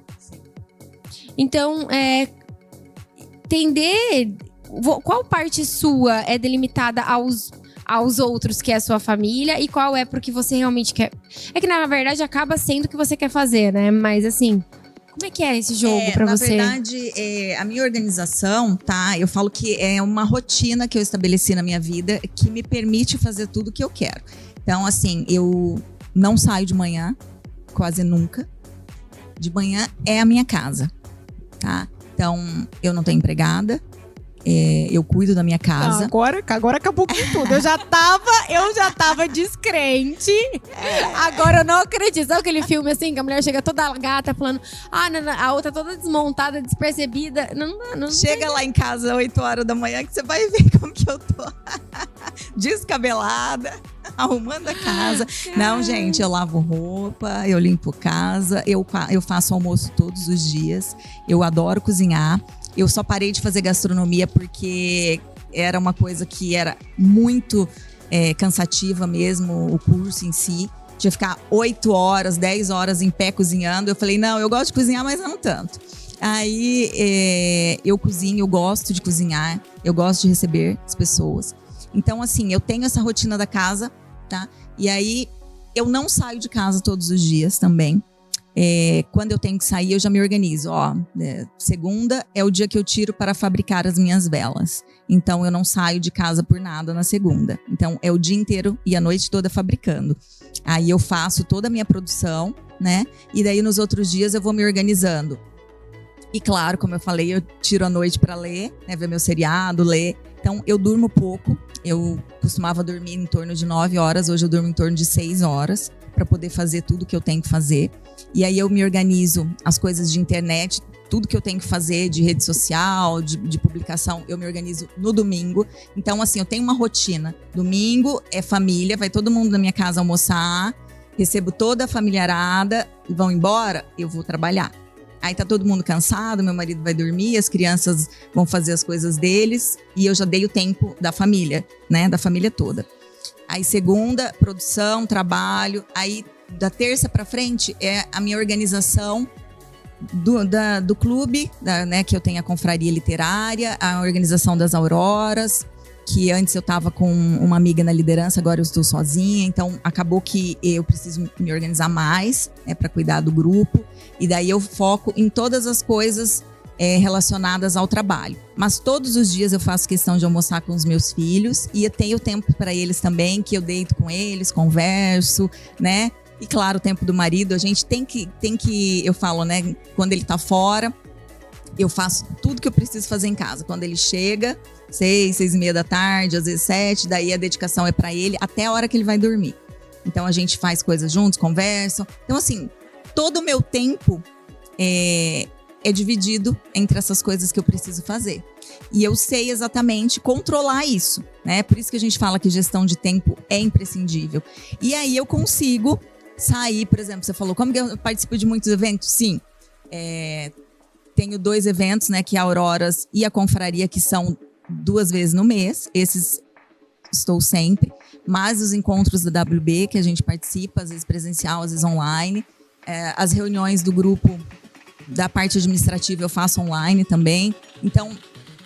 [SPEAKER 2] Então, entender... Qual parte sua é delimitada aos outros, que é a sua família, e qual é pro que você realmente quer? É que, na verdade, acaba sendo o que você quer fazer, né? Mas, assim, como é que é esse jogo pra você?
[SPEAKER 3] Na verdade, a minha organização, tá? Eu falo que é uma rotina que eu estabeleci na minha vida que me permite fazer tudo o que eu quero. Então, assim, eu não saio de manhã, quase nunca. De manhã é a minha casa, tá? Então, eu não tenho empregada. Eu cuido da minha casa.
[SPEAKER 2] Agora acabou com tudo. Eu já tava descrente. Agora eu não acredito. Sabe aquele filme assim, que a mulher chega toda gata falando, a outra toda desmontada, despercebida. Não
[SPEAKER 3] chega lá em casa 8 horas da manhã que você vai ver como que eu tô. Descabelada, arrumando a casa. Não, gente, eu lavo roupa, eu limpo casa, eu faço almoço todos os dias. Eu adoro cozinhar. Eu só parei de fazer gastronomia porque era uma coisa que era muito cansativa mesmo, o curso em si. Tinha que ficar 8 horas, 10 horas em pé cozinhando. Eu falei, não, eu gosto de cozinhar, mas não tanto. Aí eu cozinho, eu gosto de cozinhar, eu gosto de receber as pessoas. Então, assim, eu tenho essa rotina da casa, tá? E aí eu não saio de casa todos os dias também. Quando eu tenho que sair, eu já me organizo. Segunda é o dia que eu tiro para fabricar as minhas velas. Então, eu não saio de casa por nada na segunda. Então, é o dia inteiro e a noite toda fabricando. Aí, eu faço toda a minha produção, né? E daí, nos outros dias, eu vou me organizando. E, claro, como eu falei, eu tiro a noite para ler, né? Ver meu seriado, ler. Então, eu durmo pouco. Eu costumava dormir em torno de 9 horas. Hoje, eu durmo em torno de 6 horas para poder fazer tudo que eu tenho que fazer. E aí eu me organizo as coisas de internet, tudo que eu tenho que fazer de rede social, de publicação, eu me organizo no domingo. Então, assim, eu tenho uma rotina. Domingo é família, vai todo mundo na minha casa almoçar, recebo toda a familiarada, vão embora, eu vou trabalhar. Aí tá todo mundo cansado, meu marido vai dormir, as crianças vão fazer as coisas deles e eu já dei o tempo da família, né? Da família toda. Aí segunda, produção, trabalho. Aí da terça pra frente é a minha organização do clube, né? Que eu tenho a confraria literária, a organização das Auroras, que antes eu tava com uma amiga na liderança, agora eu estou sozinha. Então acabou que eu preciso me organizar mais, né? Pra cuidar do grupo. E daí eu foco em todas as coisas relacionadas ao trabalho. Mas todos os dias eu faço questão de almoçar com os meus filhos e eu tenho tempo para eles também, que eu deito com eles, converso, né? E claro, o tempo do marido, a gente tem que, eu falo, né? Quando ele tá fora, eu faço tudo que eu preciso fazer em casa. Quando ele chega, 6, 6:30 da tarde, às vezes 7, daí a dedicação é para ele até a hora que ele vai dormir. Então a gente faz coisas juntos, conversa. Então assim, todo o meu tempo é dividido entre essas coisas que eu preciso fazer. E eu sei exatamente controlar isso, né? Por isso que a gente fala que gestão de tempo é imprescindível. E aí eu consigo sair, por exemplo, você falou, como que eu participo de muitos eventos? Sim, tenho 2 eventos, né? Que é a Auroras e a Confraria, que são 2 vezes no mês. Esses estou sempre. Mas os encontros da WB, que a gente participa, às vezes presencial, às vezes online. As reuniões do grupo da parte administrativa eu faço online também. Então,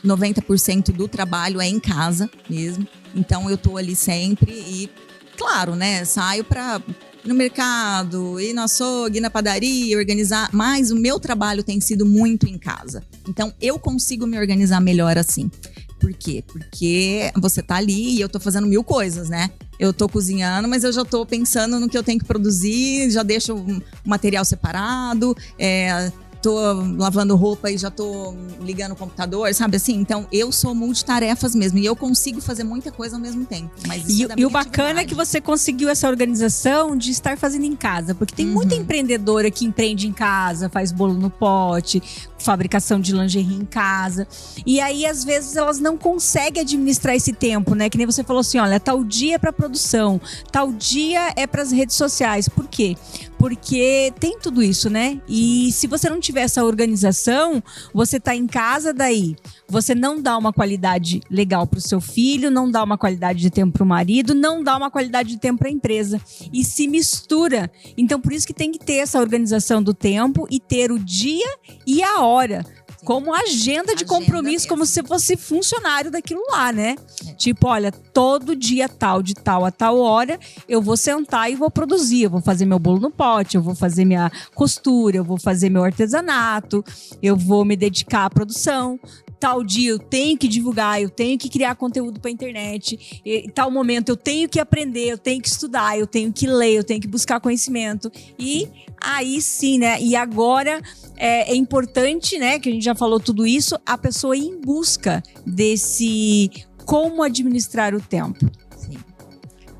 [SPEAKER 3] 90% do trabalho é em casa mesmo. Então, eu tô ali sempre e, claro, né? Saio para ir no mercado, ir no açougue, ir na padaria, organizar. Mas o meu trabalho tem sido muito em casa. Então, eu consigo me organizar melhor assim. Por quê? Porque você tá ali e eu tô fazendo 1000 coisas, né? Eu tô cozinhando, mas eu já tô pensando no que eu tenho que produzir, já deixo o material separado, tô lavando roupa e já tô ligando o computador, sabe assim? Então, eu sou multitarefas mesmo e eu consigo fazer muita coisa ao mesmo tempo. Mas isso
[SPEAKER 1] E o bacana é que você conseguiu essa organização de estar fazendo em casa, porque tem muita empreendedora que empreende em casa, faz bolo no pote, fabricação de lingerie em casa. E aí, às vezes, elas não conseguem administrar esse tempo, né? Que nem você falou assim, olha, tal dia é pra produção, tal dia é pras redes sociais. Por quê? Porque tem tudo isso, né? E se você não tiver essa organização, você tá em casa, daí você não dá uma qualidade legal pro seu filho, não dá uma qualidade de tempo pro marido, não dá uma qualidade de tempo pra empresa. E se mistura. Então, por isso que tem que ter essa organização do tempo e ter o dia e a hora. Como agenda de compromisso, como se fosse funcionário daquilo lá, né? Tipo, olha, todo dia tal, de tal a tal hora, eu vou sentar e vou produzir. Eu vou fazer meu bolo no pote, eu vou fazer minha costura, eu vou fazer meu artesanato, eu vou me dedicar à produção. Tal dia eu tenho que divulgar, eu tenho que criar conteúdo para internet. Em tal momento eu tenho que aprender, eu tenho que estudar, eu tenho que ler, eu tenho que buscar conhecimento. E aí sim, né? E agora é importante, né? Que a gente já falou tudo isso, a pessoa ir em busca desse como administrar o tempo.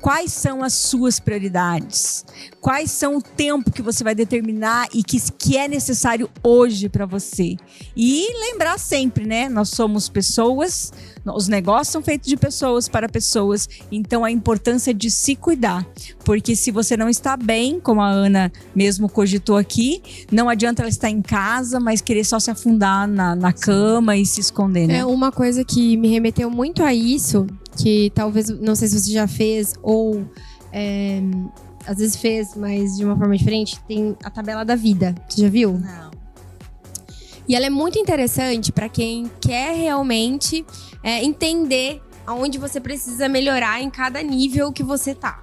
[SPEAKER 1] Quais são as suas prioridades? Quais são o tempo que você vai determinar e que é necessário hoje para você? E lembrar sempre, né? Nós somos pessoas, os negócios são feitos de pessoas para pessoas, então a importância de se cuidar. Porque se você não está bem, como a Ana mesmo cogitou aqui, não adianta ela estar em casa, mas querer só se afundar na cama e se esconder, né?
[SPEAKER 2] É uma coisa que me remeteu muito a isso, que talvez, não sei se você já fez ou às vezes fez, mas de uma forma diferente, tem a tabela da vida. Você já viu?
[SPEAKER 3] Não.
[SPEAKER 2] E ela é muito interessante para quem quer realmente entender aonde você precisa melhorar em cada nível que você tá.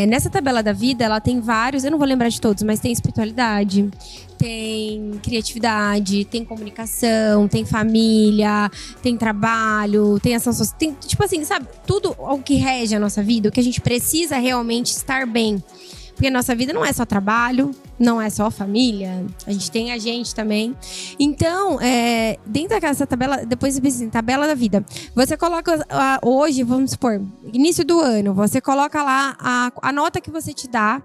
[SPEAKER 2] Nessa tabela da vida, ela tem vários, eu não vou lembrar de todos, mas tem espiritualidade, tem criatividade, tem comunicação, tem família, tem trabalho, tem ação social, tem, tipo assim, sabe, tudo o que rege a nossa vida, o que a gente precisa realmente estar bem. Porque a nossa vida não é só trabalho, não é só família, a gente tem a gente também. Então, dentro dessa tabela, depois você pensa assim, tabela da vida. Você coloca hoje, vamos supor, início do ano, você coloca lá a nota que você te dá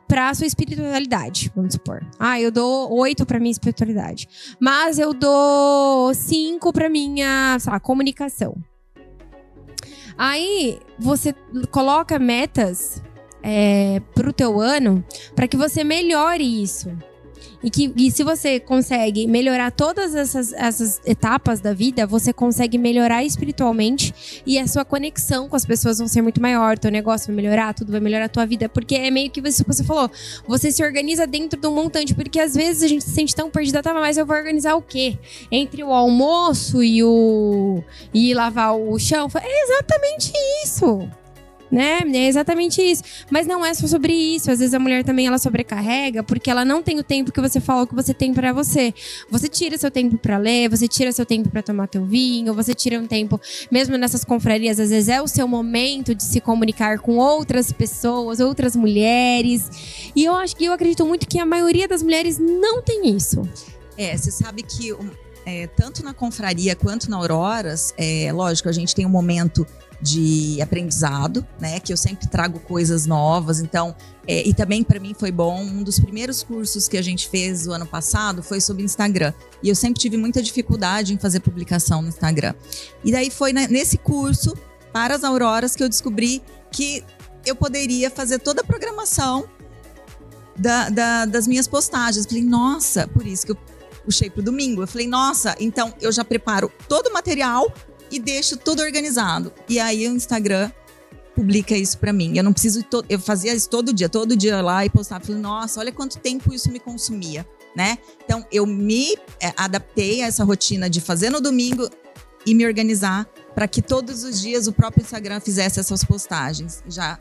[SPEAKER 2] para sua espiritualidade, vamos supor. Eu dou 8 para minha espiritualidade, mas eu dou 5 para minha, sei lá, comunicação. Aí, você coloca metas pro teu ano, para que você melhore isso. E se você consegue melhorar todas essas etapas da vida, você consegue melhorar espiritualmente e a sua conexão com as pessoas vão ser muito maior, teu negócio vai melhorar, tudo vai melhorar a tua vida, porque é meio que você falou, você se organiza dentro de um montante, porque às vezes a gente se sente tão perdida, tá, mas eu vou organizar o quê? Entre o almoço e lavar o chão? É exatamente isso. Né? É exatamente isso. Mas não é só sobre isso. Às vezes a mulher também ela sobrecarrega porque ela não tem o tempo que você falou que você tem pra você. Você tira seu tempo pra ler, você tira seu tempo pra tomar teu vinho, você tira um tempo, mesmo nessas confrarias, às vezes é o seu momento de se comunicar com outras pessoas, outras mulheres. E eu acredito muito que a maioria das mulheres não tem isso.
[SPEAKER 3] Você sabe que tanto na confraria quanto na Auroras, lógico, a gente tem um momento de aprendizado, né? Que eu sempre trago coisas novas, então, e também para mim foi bom. Um dos primeiros cursos que a gente fez o ano passado foi sobre Instagram. E eu sempre tive muita dificuldade em fazer publicação no Instagram. E daí foi nesse curso, para as Auroras, que eu descobri que eu poderia fazer toda a programação das minhas postagens. Falei, nossa, por isso que eu puxei pro domingo. Eu falei, nossa, então eu já preparo todo o material e deixo tudo organizado. E aí o Instagram publica isso pra mim. Eu não preciso... Eu fazia isso todo dia lá e postava. Falei, nossa, olha quanto tempo isso me consumia, né? Então, eu me adaptei a essa rotina de fazer no domingo e me organizar para que todos os dias o próprio Instagram fizesse essas postagens. Já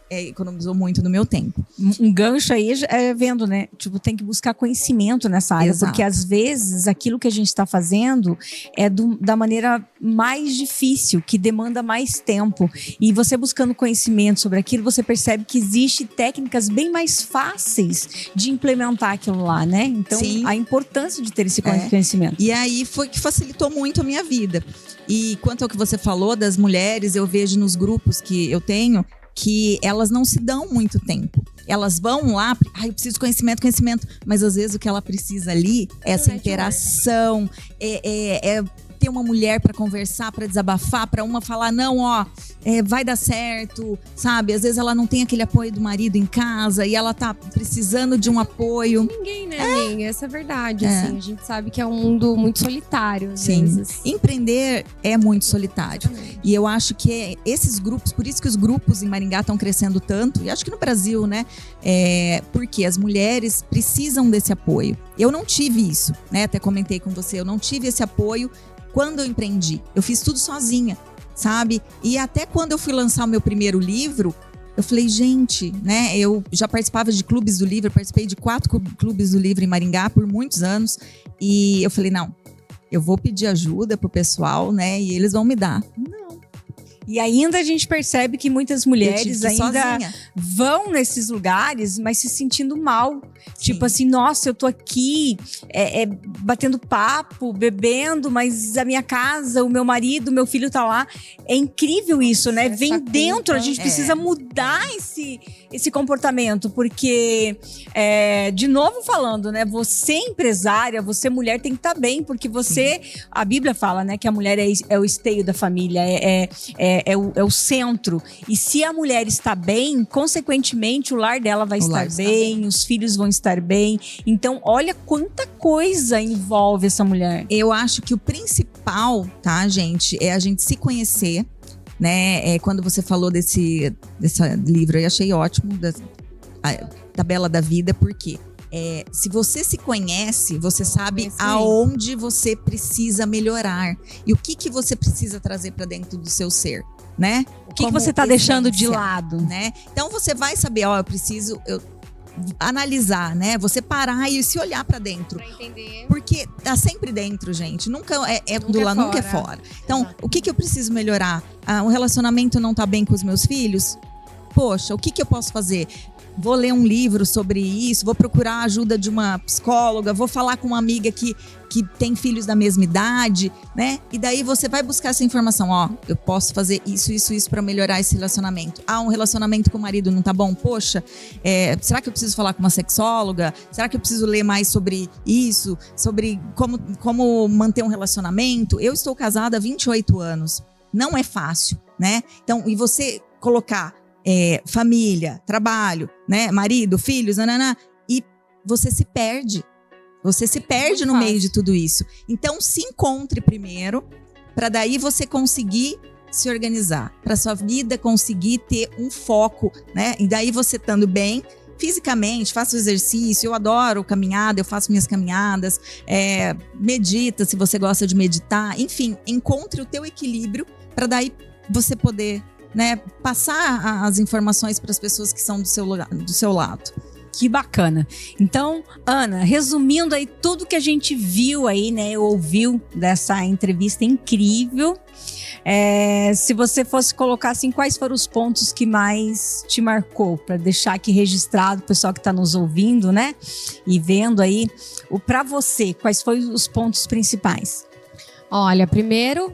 [SPEAKER 3] economizou muito do meu tempo.
[SPEAKER 1] Um gancho aí, vendo, né? Tipo, tem que buscar conhecimento nessa área.
[SPEAKER 3] Exato.
[SPEAKER 1] Porque às vezes aquilo que a gente está fazendo é da maneira mais difícil, que demanda mais tempo. E você buscando conhecimento sobre aquilo, você percebe que existe técnicas bem mais fáceis de implementar aquilo lá, né? Então,
[SPEAKER 3] Sim.
[SPEAKER 1] A importância de ter esse conhecimento.
[SPEAKER 3] E aí foi que facilitou muito a minha vida. E quanto ao que você falou das mulheres, eu vejo nos grupos que eu tenho que elas não se dão muito tempo. Elas vão lá, eu preciso de conhecimento, mas às vezes o que ela precisa ali é essa interação, ter uma mulher para conversar, para desabafar, para uma falar, não, vai dar certo, sabe? Às vezes ela não tem aquele apoio do marido em casa e ela tá precisando de um apoio.
[SPEAKER 2] Ninguém, né, amiga? Essa é a verdade, assim. A gente sabe que é um mundo muito solitário, às
[SPEAKER 3] Sim.
[SPEAKER 2] vezes.
[SPEAKER 3] Empreender é muito solitário. E eu acho que esses grupos, por isso que os grupos em Maringá estão crescendo tanto, e acho que no Brasil, né? Porque as mulheres precisam desse apoio. Eu não tive isso, né? Até comentei com você, eu não tive esse apoio quando eu empreendi. Eu fiz tudo sozinha, sabe? E até quando eu fui lançar o meu primeiro livro, eu falei, gente, né? Eu já participava de clubes do livro, eu participei de 4 clubes do livro em Maringá por muitos anos. E eu falei, não, eu vou pedir ajuda pro pessoal, né? E eles vão me dar.
[SPEAKER 1] E ainda a gente percebe que muitas mulheres ainda
[SPEAKER 3] sozinha.
[SPEAKER 1] Vão nesses lugares, mas se sentindo mal. Sim. Tipo assim, nossa, eu tô aqui batendo papo, bebendo, mas a minha casa, o meu marido, o meu filho tá lá. É incrível isso, né? Vem dentro, a gente precisa mudar esse comportamento, porque, de novo falando, né? Você empresária, você mulher tem que estar bem, porque você, a Bíblia fala, né? Que a mulher é o esteio da família, é o centro. E se a mulher está bem, consequentemente o lar dela vai estar bem, os filhos vão estar bem. Então, olha quanta coisa envolve essa mulher.
[SPEAKER 3] Eu acho que o principal, tá, gente, é a gente se conhecer, né? Quando você falou desse livro, eu achei ótimo, a Tabela da Vida, porque se você se conhece, você sabe aonde você precisa melhorar e o que você precisa trazer para dentro do seu ser, né?
[SPEAKER 1] O que você tá deixando de lado,
[SPEAKER 3] né? Então você vai saber, eu preciso analisar, né? Você parar e se olhar para dentro.
[SPEAKER 2] Pra entender.
[SPEAKER 3] Porque tá sempre dentro, gente. Nunca nunca é fora. Então, o que eu preciso melhorar? O relacionamento não tá bem com os meus filhos? Poxa, o que eu posso fazer? Vou ler um livro sobre isso, vou procurar a ajuda de uma psicóloga, vou falar com uma amiga que tem filhos da mesma idade, né? E daí você vai buscar essa informação, eu posso fazer isso para melhorar esse relacionamento. Um relacionamento com o marido não tá bom? Poxa, será que eu preciso falar com uma sexóloga? Será que eu preciso ler mais sobre isso? Sobre como manter um relacionamento? Eu estou casada há 28 anos. Não é fácil, né? Então, e você colocar família, trabalho, né, marido, filhos, e você se perde, Você se perde
[SPEAKER 2] Muito
[SPEAKER 3] no meio
[SPEAKER 2] fácil.
[SPEAKER 3] de tudo isso. Então, se encontre primeiro, para daí você conseguir se organizar, para sua vida conseguir ter um foco, né? E daí você estando bem fisicamente, faça o exercício. Eu adoro caminhada, eu faço minhas caminhadas, medita se você gosta de meditar. Enfim, encontre o teu equilíbrio para daí você poder, né, passar as informações para as pessoas que são do seu lado.
[SPEAKER 1] Que bacana. Então, Ana, resumindo aí tudo que a gente viu aí, né, ouviu dessa entrevista incrível, se você fosse colocar assim, quais foram os pontos que mais te marcou, para deixar aqui registrado o pessoal que está nos ouvindo, né, e vendo aí, para você, quais foram os pontos principais?
[SPEAKER 2] Olha, primeiro,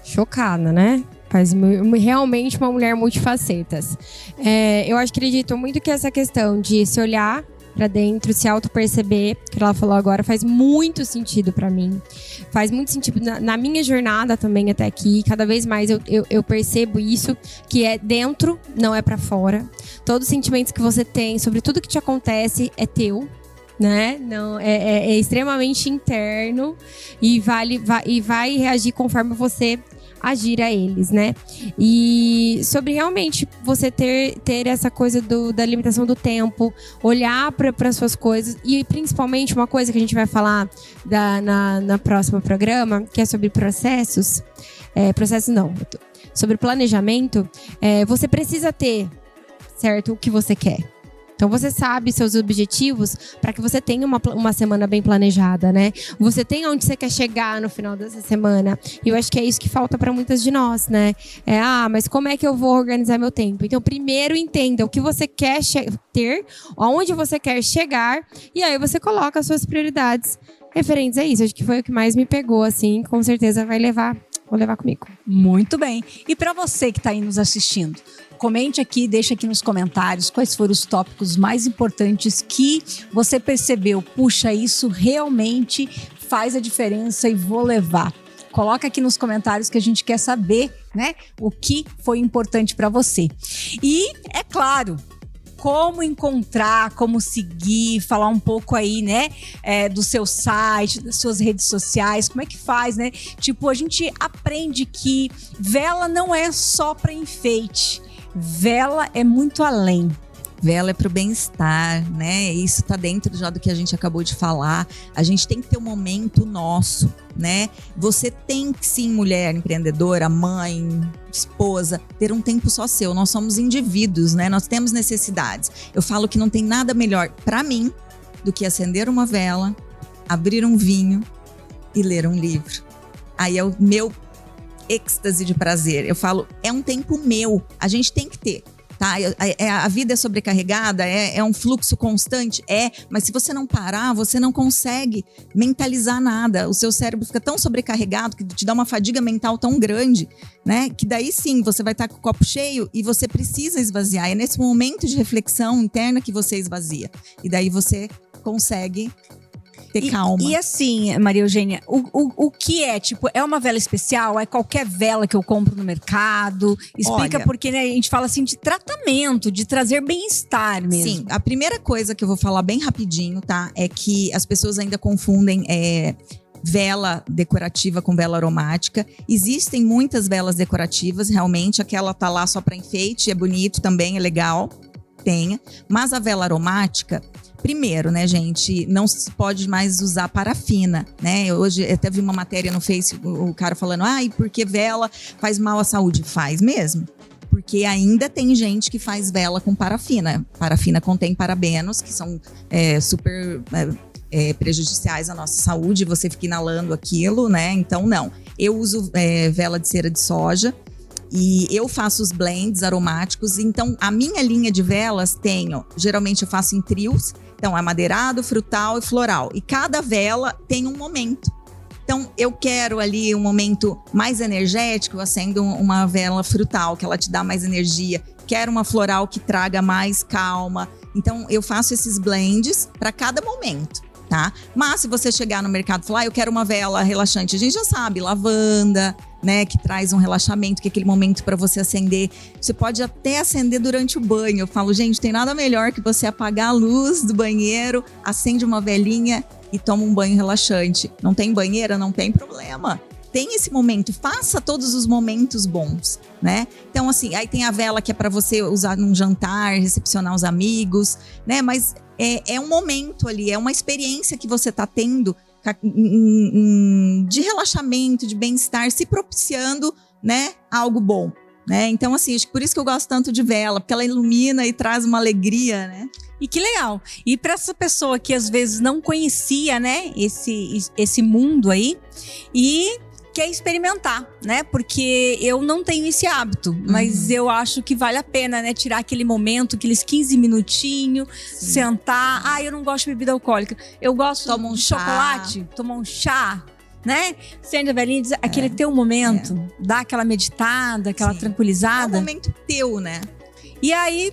[SPEAKER 2] chocada, né? Faz realmente uma mulher multifacetas. Eu acredito muito que essa questão de se olhar pra dentro, se auto-perceber, que ela falou agora, faz muito sentido pra mim. Faz muito sentido na minha jornada também até aqui. Cada vez mais eu percebo isso, que é dentro, não é pra fora. Todos os sentimentos que você tem sobre tudo que te acontece é teu. Né? Não, é extremamente interno e vai reagir conforme você agir a eles, né? E sobre realmente você ter essa coisa da limitação do tempo, olhar para as suas coisas e principalmente uma coisa que a gente vai falar na próxima programa, que é sobre processos. Sobre planejamento. Você precisa ter, certo, o que você quer. Então, você sabe seus objetivos para que você tenha uma semana bem planejada, né? Você tem onde você quer chegar no final dessa semana. E eu acho que é isso que falta para muitas de nós, né? Mas como é que eu vou organizar meu tempo? Então, primeiro entenda o que você quer ter, aonde você quer chegar. E aí, você coloca as suas prioridades referentes a isso. Acho que foi o que mais me pegou, assim. Com certeza vou levar comigo.
[SPEAKER 1] Muito bem. E para você que está aí nos assistindo, comente aqui, deixa aqui nos comentários quais foram os tópicos mais importantes que você percebeu. Puxa, isso realmente faz a diferença e vou levar. Coloca aqui nos comentários que a gente quer saber, né, o que foi importante para você. E, é claro, como encontrar, como seguir, falar um pouco aí, né, do seu site, das suas redes sociais, como é que faz, né? Tipo, a gente aprende que vela não é só para enfeite. Vela é muito além.
[SPEAKER 3] Vela é pro bem-estar, né? Isso tá dentro já do que a gente acabou de falar. A gente tem que ter um momento nosso, né? Você tem que, sim, mulher empreendedora, mãe, esposa, ter um tempo só seu. Nós somos indivíduos, né? Nós temos necessidades. Eu falo que não tem nada melhor para mim do que acender uma vela, abrir um vinho e ler um livro. Aí é o meu êxtase de prazer. Eu falo, é um tempo meu. A gente tem que ter, tá? A vida é sobrecarregada, é um fluxo constante, mas se você não parar, você não consegue mentalizar nada. O seu cérebro fica tão sobrecarregado que te dá uma fadiga mental tão grande, né? Que daí sim, você vai estar com o copo cheio e você precisa esvaziar. É nesse momento de reflexão interna que você esvazia. E daí você consegue ter calma.
[SPEAKER 1] E assim, Maria Eugênia, o que é? Tipo, é uma vela especial? É qualquer vela que eu compro no mercado? Explica. Olha, porque, né, a gente fala assim de tratamento, de trazer bem-estar mesmo.
[SPEAKER 3] Sim, a primeira coisa que eu vou falar bem rapidinho, tá? É que as pessoas ainda confundem vela decorativa com vela aromática. Existem muitas velas decorativas, realmente. Aquela tá lá só para enfeite, é bonito também, é legal. Tenha. Mas a vela aromática, primeiro, né, gente, não se pode mais usar parafina, né? Hoje até vi uma matéria no Face, o cara falando, e por que vela faz mal à saúde? Faz mesmo. Porque ainda tem gente que faz vela com parafina. Parafina contém parabenos, que são super prejudiciais à nossa saúde. Você fica inalando aquilo, né? Então, não. Eu uso vela de cera de soja. E eu faço os blends aromáticos. Então, a minha linha de velas geralmente eu faço em trios. Então, é madeirado, frutal e floral. E cada vela tem um momento. Então, eu quero ali um momento mais energético, eu acendo uma vela frutal, que ela te dá mais energia. Quero uma floral que traga mais calma. Então, eu faço esses blends para cada momento, tá? Mas, se você chegar no mercado e falar, eu quero uma vela relaxante, a gente já sabe, lavanda, né, que traz um relaxamento, que é aquele momento para você acender. Você pode até acender durante o banho. Eu falo, gente, tem nada melhor que você apagar a luz do banheiro, acende uma velinha e toma um banho relaxante. Não tem banheira? Não tem problema. Tem esse momento, faça todos os momentos bons, né? Então, assim, aí tem a vela que é para você usar num jantar, recepcionar os amigos, né? Mas é um momento ali, é uma experiência que você tá tendo de relaxamento, de bem-estar, se propiciando, né, algo bom, né? Então, assim, acho que por isso que eu gosto tanto de vela, porque ela ilumina e traz uma alegria, né?
[SPEAKER 1] E que legal. E para essa pessoa que às vezes não conhecia, né, esse mundo aí e quer experimentar, né? Porque eu não tenho esse hábito, mas eu acho que vale a pena, né? Tirar aquele momento, aqueles 15 minutinhos, sentar. Ah, eu não gosto de bebida alcoólica. Eu gosto de chocolate, tomar um chá, né? Sendo velhinha, aquele teu momento, dá aquela meditada, aquela tranquilizada.
[SPEAKER 3] É um momento teu, né?
[SPEAKER 1] E aí,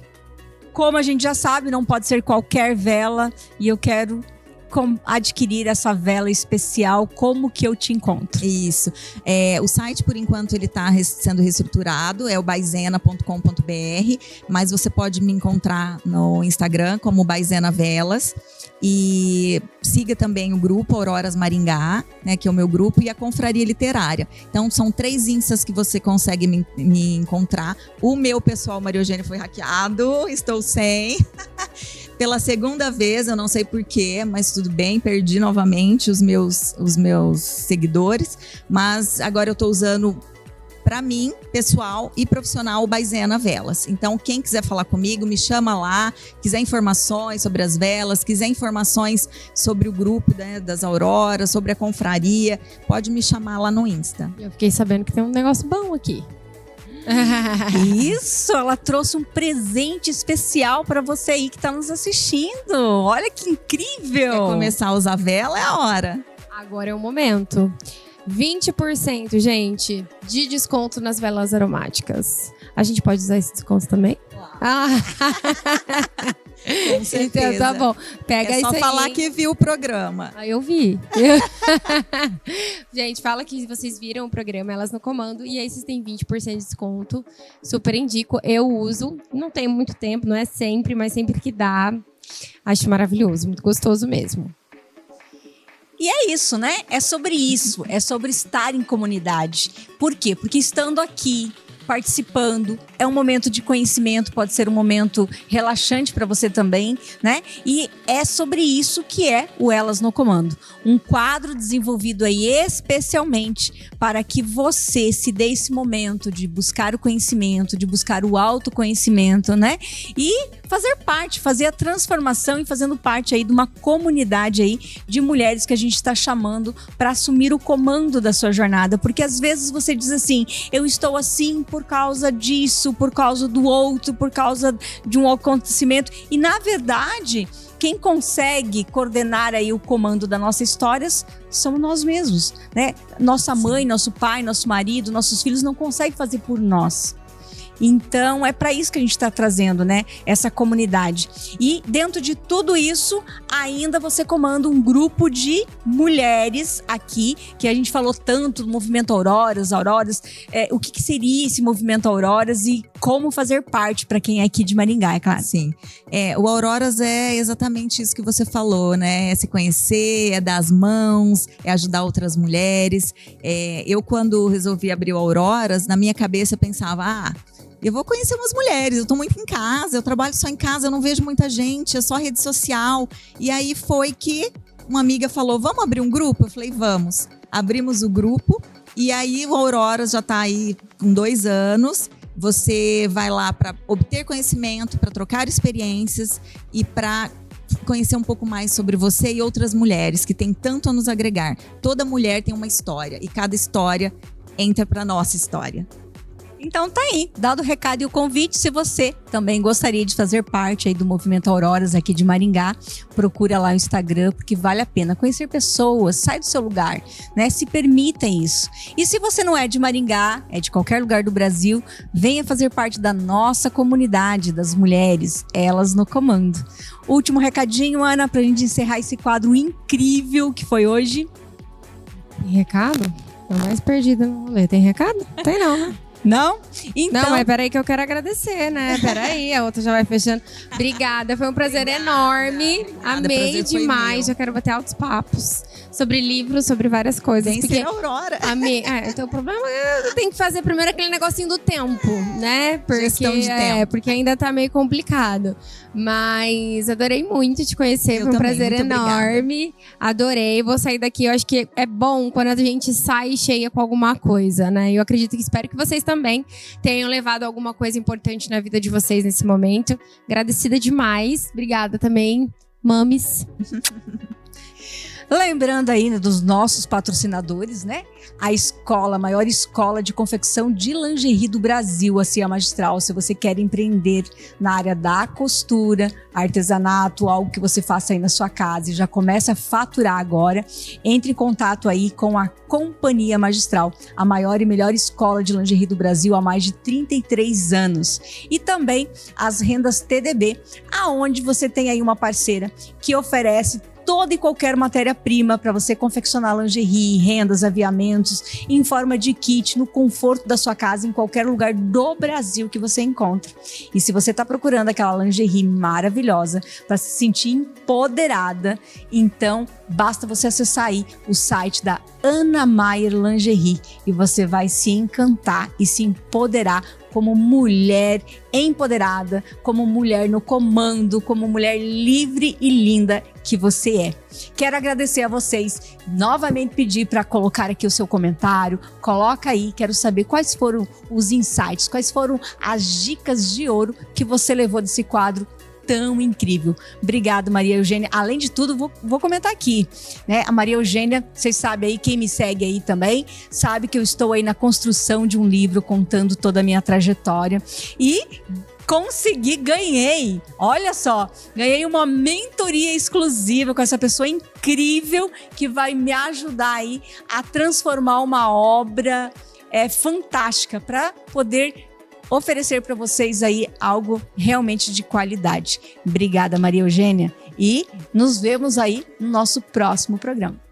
[SPEAKER 1] como a gente já sabe, não pode ser qualquer vela. E eu quero adquirir essa vela especial. Como que eu te encontro?
[SPEAKER 3] Isso. O site, por enquanto, ele está sendo reestruturado. É o baizena.com.br. Mas você pode me encontrar no Instagram como Baizena Velas. E siga também o grupo Auroras Maringá, né, que é o meu grupo, e a Confraria Literária. Então, são 3 instas que você consegue me encontrar. O meu pessoal Maria Eugênia foi hackeado, estou sem. Pela segunda vez, eu não sei porquê, mas tudo bem, perdi novamente os meus seguidores. Mas agora eu estou usando, para mim, pessoal e profissional, o Baizena Velas. Então, quem quiser falar comigo, me chama lá. Quiser informações sobre as velas, quiser informações sobre o grupo, né, das Auroras, sobre a confraria, pode me chamar lá no Insta.
[SPEAKER 2] Eu fiquei sabendo que tem um negócio bom aqui.
[SPEAKER 1] Isso, ela trouxe um presente especial para você aí que tá nos assistindo. Olha que incrível!
[SPEAKER 3] Quer começar a usar vela? É a hora.
[SPEAKER 2] Agora é o momento. 20%, gente, de desconto nas velas aromáticas. A gente pode usar esse desconto também?
[SPEAKER 3] Com certeza.
[SPEAKER 2] Então, tá bom. Pega isso aí.
[SPEAKER 3] É só falar que viu o programa.
[SPEAKER 2] Eu vi. Gente, fala que vocês viram o programa Elas no Comando e aí vocês têm 20% de desconto. Super indico. Eu uso. Não tenho muito tempo, não é sempre, mas sempre que dá. Acho maravilhoso, muito gostoso mesmo.
[SPEAKER 1] E é isso, né? É sobre isso. É sobre estar em comunidade. Por quê? Porque estando aqui, participando, é um momento de conhecimento, pode ser um momento relaxante para você também, né? E é sobre isso que é o Elas no Comando. Um quadro desenvolvido aí especialmente para que você se dê esse momento de buscar o conhecimento, de buscar o autoconhecimento, né? E fazer parte, fazer a transformação e fazendo parte aí de uma comunidade aí de mulheres que a gente está chamando para assumir o comando da sua jornada. Porque às vezes você diz assim, eu estou assim por causa disso, por causa do outro, por causa de um acontecimento. E na verdade, quem consegue coordenar aí o comando das nossas histórias somos nós mesmos, né? Nossa mãe, nosso pai, nosso marido, nossos filhos não conseguem fazer por nós. Então, é para isso que a gente está trazendo, né? Essa comunidade. E dentro de tudo isso, ainda você comanda um grupo de mulheres aqui, que a gente falou tanto do movimento Auroras. O que seria esse movimento Auroras e como fazer parte para quem é aqui de Maringá, é claro.
[SPEAKER 3] Sim. O Auroras é exatamente isso que você falou, né? É se conhecer, é dar as mãos, é ajudar outras mulheres. Eu, quando resolvi abrir o Auroras, na minha cabeça eu pensava, eu vou conhecer umas mulheres, eu tô muito em casa, eu trabalho só em casa, eu não vejo muita gente, é só rede social. E aí foi que uma amiga falou, vamos abrir um grupo? Eu falei, vamos. Abrimos o grupo e aí o Auroras já tá aí com 2 anos. Você vai lá para obter conhecimento, para trocar experiências e para conhecer um pouco mais sobre você e outras mulheres que têm tanto a nos agregar. Toda mulher tem uma história e cada história entra para nossa história.
[SPEAKER 1] Então tá aí, dado o recado e o convite, se você também gostaria de fazer parte aí do Movimento Auroras aqui de Maringá, procura lá o Instagram, porque vale a pena conhecer pessoas, sai do seu lugar, né? Se permita isso. E se você não é de Maringá, é de qualquer lugar do Brasil, venha fazer parte da nossa comunidade das mulheres, Elas no Comando. Último recadinho, Ana, pra gente encerrar esse quadro incrível que foi hoje.
[SPEAKER 2] Tem recado? Tô mais perdida no rolê. Tem recado? Tem não, né?
[SPEAKER 1] Não? Então,
[SPEAKER 2] Não, mas peraí que eu quero agradecer, né? Peraí, a outra já vai fechando. Obrigada, foi um prazer enorme. Amei
[SPEAKER 3] prazer foi
[SPEAKER 2] demais.
[SPEAKER 3] meu.
[SPEAKER 2] Já quero bater altos papos sobre livros, sobre várias coisas.
[SPEAKER 3] Vem ser a Aurora.
[SPEAKER 2] Amei. Então o problema é que tem que fazer primeiro aquele negocinho do tempo, né? Porque,
[SPEAKER 3] Gestão de tempo.
[SPEAKER 2] porque ainda tá meio complicado. Mas adorei muito te conhecer,
[SPEAKER 3] Eu
[SPEAKER 2] foi um
[SPEAKER 3] também,
[SPEAKER 2] prazer
[SPEAKER 3] muito
[SPEAKER 2] enorme. Adorei, vou sair daqui. Eu acho que é bom quando a gente sai cheia com alguma coisa, né? Eu acredito que espero que vocês também tenham levado alguma coisa importante na vida de vocês nesse momento. Agradecida demais. Obrigada também, mames.
[SPEAKER 1] lembrando aí dos nossos patrocinadores, né? A maior escola de confecção de lingerie do Brasil, a CIA Magistral. Se você quer empreender na área da costura, artesanato, algo que você faça aí na sua casa e já começa a faturar agora, entre em contato aí com a Companhia Magistral, a maior e melhor escola de lingerie do Brasil há mais de 33 anos. E também as rendas TDB, aonde você tem aí uma parceira que oferece toda e qualquer matéria-prima para você confeccionar lingerie, rendas, aviamentos, em forma de kit, no conforto da sua casa, em qualquer lugar do Brasil que você encontra. E se você está procurando aquela lingerie maravilhosa para se sentir empoderada, então basta você acessar aí o site da Ana Maier Lingerie e você vai se encantar e se empoderar como mulher empoderada, como mulher no comando, como mulher livre e linda que você é. Quero agradecer a vocês, novamente pedir para colocar aqui o seu comentário, coloca aí, quero saber quais foram os insights, quais foram as dicas de ouro que você levou desse quadro tão incrível. Obrigado, Maria Eugênia. Além de tudo, vou comentar aqui, né? A Maria Eugênia, vocês sabem aí, quem me segue aí também, sabe que eu estou aí na construção de um livro contando toda a minha trajetória e ganhei, olha só, ganhei uma mentoria exclusiva com essa pessoa incrível que vai me ajudar aí a transformar uma obra fantástica para poder oferecer para vocês aí algo realmente de qualidade. Obrigada, Maria Eugênia, e nos vemos aí no nosso próximo programa.